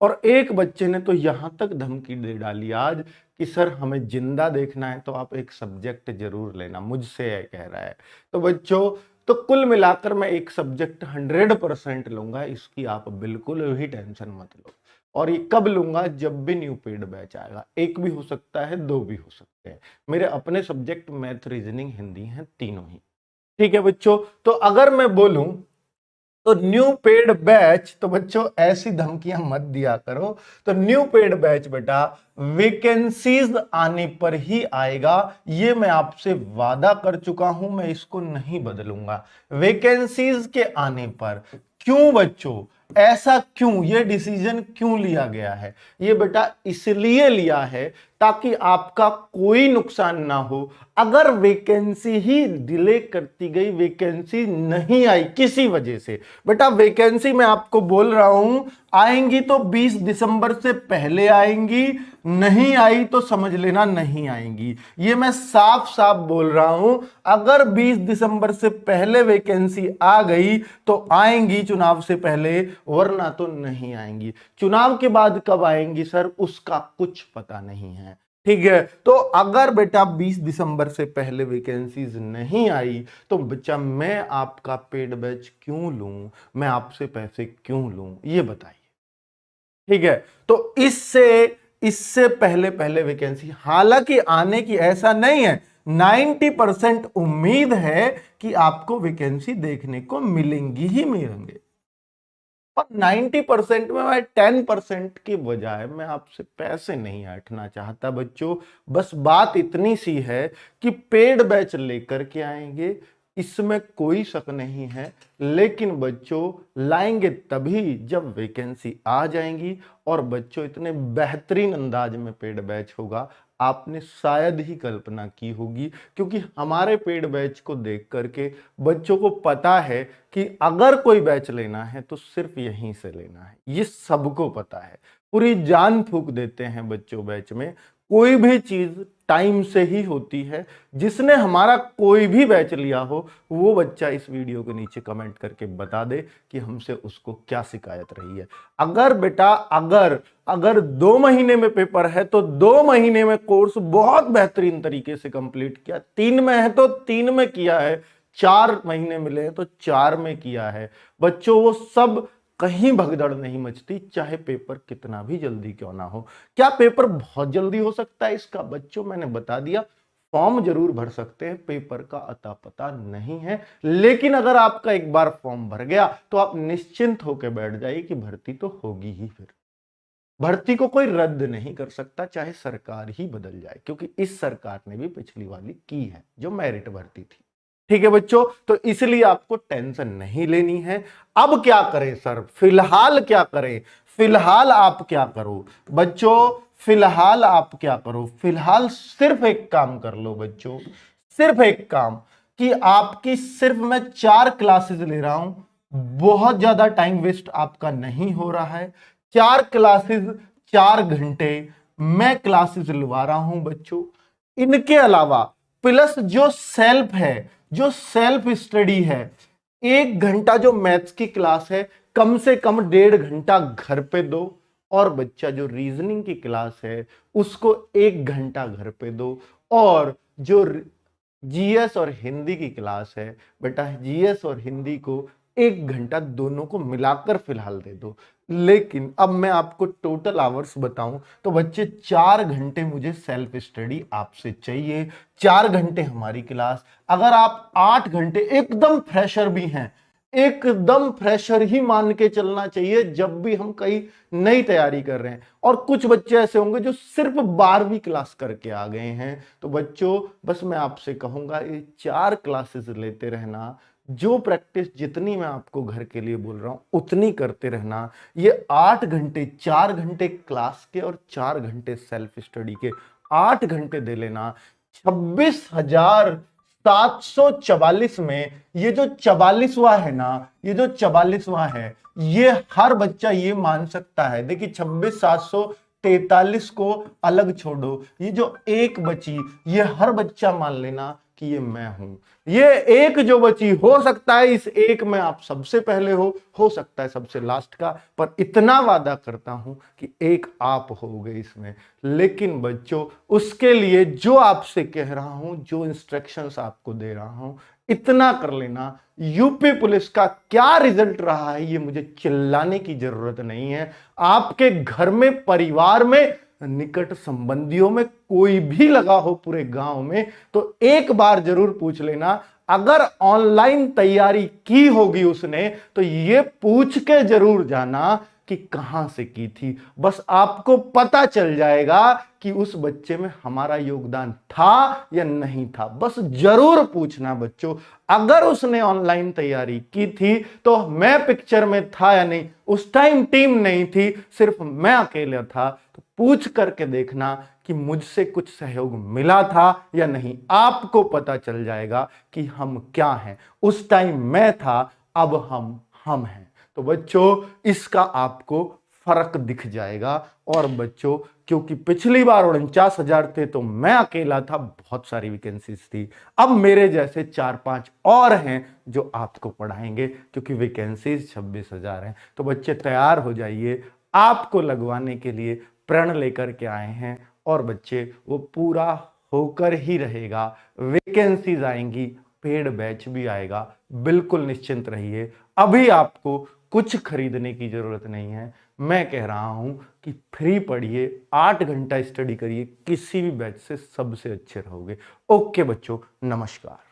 और एक बच्चे ने तो यहां तक धमकी दे डाली आज कि सर हमें जिंदा देखना है तो आप एक सब्जेक्ट जरूर लेना, मुझसे यह कह रहा है। तो बच्चों तो कुल मिलाकर मैं एक सब्जेक्ट 100% लूंगा, इसकी आप बिल्कुल भी टेंशन मत लो। और ये कब लूंगा? जब भी न्यू पेड बैच आएगा। एक भी हो सकता है, दो भी हो सकते हैं। मेरे अपने सब्जेक्ट मैथ, रीजनिंग, हिंदी हैं, तीनों ही। ठीक है बच्चों, तो अगर मैं बोलूं तो न्यू पेड बैच, तो बच्चों ऐसी धमकियां मत दिया करो। तो न्यू पेड बैच बेटा वैकेंसीज आने पर ही आएगा, ये मैं आपसे वादा कर चुका हूं, मैं इसको नहीं बदलूंगा। वैकेंसीज के आने पर। क्यों बच्चों? ऐसा क्यों? ये डिसीजन क्यों लिया गया है? ये बेटा इसलिए लिया है ताकि आपका कोई नुकसान ना हो। अगर वैकेंसी ही डिले करती गई, वैकेंसी नहीं आई किसी वजह से, बेटा वैकेंसी मैं आपको बोल रहा हूं आएंगी तो 20 दिसंबर से पहले आएंगी, नहीं आई तो समझ लेना नहीं आएंगी। ये मैं साफ साफ बोल रहा हूं। अगर 20 दिसंबर से पहले वैकेंसी आ गई तो आएंगी चुनाव से पहले, वरना तो नहीं आएंगी। चुनाव के बाद कब आएंगी सर, उसका कुछ पता नहीं है। ठीक है, तो अगर बेटा 20 दिसंबर से पहले वैकेंसीज नहीं आई तो बच्चा मैं आपका पेड बैच क्यों लूं, मैं आपसे पैसे क्यों लूं, ये बताइए। ठीक है, तो इससे इससे पहले पहले वैकेंसी हालांकि आने की ऐसा नहीं है, 90% उम्मीद है कि आपको वैकेंसी देखने को मिलेंगी ही मिलेंगे। और 90% में मैं 10% की बजाय मैं आपसे पैसे नहीं ऐंठना चाहता बच्चों। बस बात इतनी सी है कि पेड बैच लेकर के आएंगे, इसमें कोई शक नहीं है। लेकिन बच्चों लाएंगे तभी जब वैकेंसी आ जाएंगी। और बच्चों इतने बेहतरीन अंदाज में पेड बैच होगा, आपने शायद ही कल्पना की होगी। क्योंकि हमारे पेड बैच को देख करके बच्चों को पता है कि अगर कोई बैच लेना है तो सिर्फ यहीं से लेना है, ये सबको पता है। पूरी जान फूंक देते हैं बच्चों बैच में। कोई भी चीज टाइम से ही होती है। जिसने हमारा कोई भी बैच लिया हो वो बच्चा इस वीडियो के नीचे कमेंट करके बता दे कि हमसे उसको क्या शिकायत रही है। अगर बेटा अगर 2 महीने में पेपर है तो 2 महीने में कोर्स बहुत बेहतरीन तरीके से कंप्लीट किया, 3 में है तो 3 में किया है, 4 महीने मिले हैं तो 4 में किया है बच्चों, वो सब कहीं भगदड़ नहीं मचती, चाहे पेपर कितना भी जल्दी क्यों ना हो। क्या पेपर बहुत जल्दी हो सकता है इसका? बच्चों मैंने बता दिया, फॉर्म जरूर भर सकते हैं, पेपर का अता पता नहीं है। लेकिन अगर आपका एक बार फॉर्म भर गया तो आप निश्चिंत होकर बैठ जाइए कि भर्ती तो होगी ही। फिर भर्ती को कोई रद्द नहीं कर सकता, चाहे सरकार ही बदल जाए, क्योंकि इस सरकार ने भी पिछली वाली की है जो मेरिट भर्ती थी। ठीक है बच्चों, तो इसलिए आपको टेंशन नहीं लेनी है। अब क्या करें सर, फिलहाल क्या करें? फिलहाल आप क्या करो बच्चों, फिलहाल आप क्या करो? फिलहाल सिर्फ एक काम कर लो बच्चों, सिर्फ एक काम, कि आपकी सिर्फ मैं 4 क्लासेस ले रहा हूं, बहुत ज्यादा टाइम वेस्ट आपका नहीं हो रहा है। 4 क्लासेस 4 घंटे मैं क्लासेस लगा रहा हूं बच्चों। इनके अलावा प्लस जो सेल्फ है, जो सेल्फ स्टडी है, 1 घंटा जो मैथ्स की क्लास है कम से कम 1.5 घंटा घर पे दो। और बच्चा जो रीजनिंग की क्लास है उसको 1 घंटा घर पे दो। और जो जीएस और हिंदी की क्लास है बेटा, जीएस और हिंदी को 1 घंटा दोनों को मिलाकर फिलहाल दे दो। लेकिन अब मैं आपको टोटल आवर्स बताऊं तो बच्चे 4 घंटे मुझे सेल्फ स्टडी आपसे चाहिए, 4 घंटे हमारी क्लास। अगर आप 8 घंटे, एकदम फ्रेशर भी हैं, एकदम फ्रेशर ही मान के चलना चाहिए जब भी हम कई नई तैयारी कर रहे हैं। और कुछ बच्चे ऐसे होंगे जो सिर्फ 12वीं क्लास करके आ गए हैं। तो बच्चों बस मैं आपसे कहूंगा ये 4 क्लासेस लेते रहना, जो प्रैक्टिस जितनी मैं आपको घर के लिए बोल रहा हूं उतनी करते रहना। ये 8 घंटे, 4 घंटे क्लास के और 4 घंटे सेल्फ स्टडी के, 8 घंटे दे लेना। 26,744 में ये जो 44वां है ना, ये जो 44वां है, ये हर बच्चा ये मान सकता है। देखिए 26,700 43 को अलग छोड़ो, ये जो एक बची, ये हर बच्चा मान लेना कि ये मैं हूं। ये एक जो बची, हो सकता है इस एक में आप सबसे पहले हो सकता है सबसे लास्ट का, पर इतना वादा करता हूं कि एक आप होगे इसमें। लेकिन बच्चों, उसके लिए जो आपसे कह रहा हूं, जो इंस्ट्रक्शंस आपको दे रहा हूं, इतना कर लेना। यूपी पुलिस का क्या रिजल्ट रहा है ये मुझे चिल्लाने की जरूरत नहीं है। आपके घर में, परिवार में, निकट संबंधियों में कोई भी लगा हो पूरे गांव में, तो एक बार जरूर पूछ लेना। अगर ऑनलाइन तैयारी की होगी उसने, तो ये पूछ के जरूर जाना कि कहां से की थी। बस आपको पता चल जाएगा कि उस बच्चे में हमारा योगदान था या नहीं था। बस जरूर पूछना बच्चों। अगर उसने ऑनलाइन तैयारी की थी तो मैं पिक्चर में था या नहीं। उस टाइम टीम नहीं थी, सिर्फ मैं अकेला था। तो पूछ करके देखना कि मुझसे कुछ सहयोग मिला था या नहीं। आपको पता चल जाएगा कि हम क्या हैं। उस टाइम मैं था, अब हम हैं। तो बच्चों, इसका आपको फर्क दिख जाएगा। और बच्चों, क्योंकि पिछली बार 49,000 थे तो मैं अकेला था, बहुत सारी वैकेंसीज थी। अब मेरे जैसे 4-5 और हैं जो आपको पढ़ाएंगे, क्योंकि वैकेंसीज 26,000 हैं। तो बच्चे तैयार हो जाइए, आपको लगवाने के लिए प्रण लेकर के आए हैं। और बच्चे, वो पूरा होकर ही रहेगा। वैकेंसीज आएंगी, पेड बैच भी आएगा, बिल्कुल निश्चिंत रहिए। अभी आपको कुछ खरीदने की जरूरत नहीं है। मैं कह रहा हूं कि फ्री पढ़िए, 8 घंटा स्टडी करिए, किसी भी बैच से सबसे अच्छे रहोगे। ओके बच्चों, नमस्कार।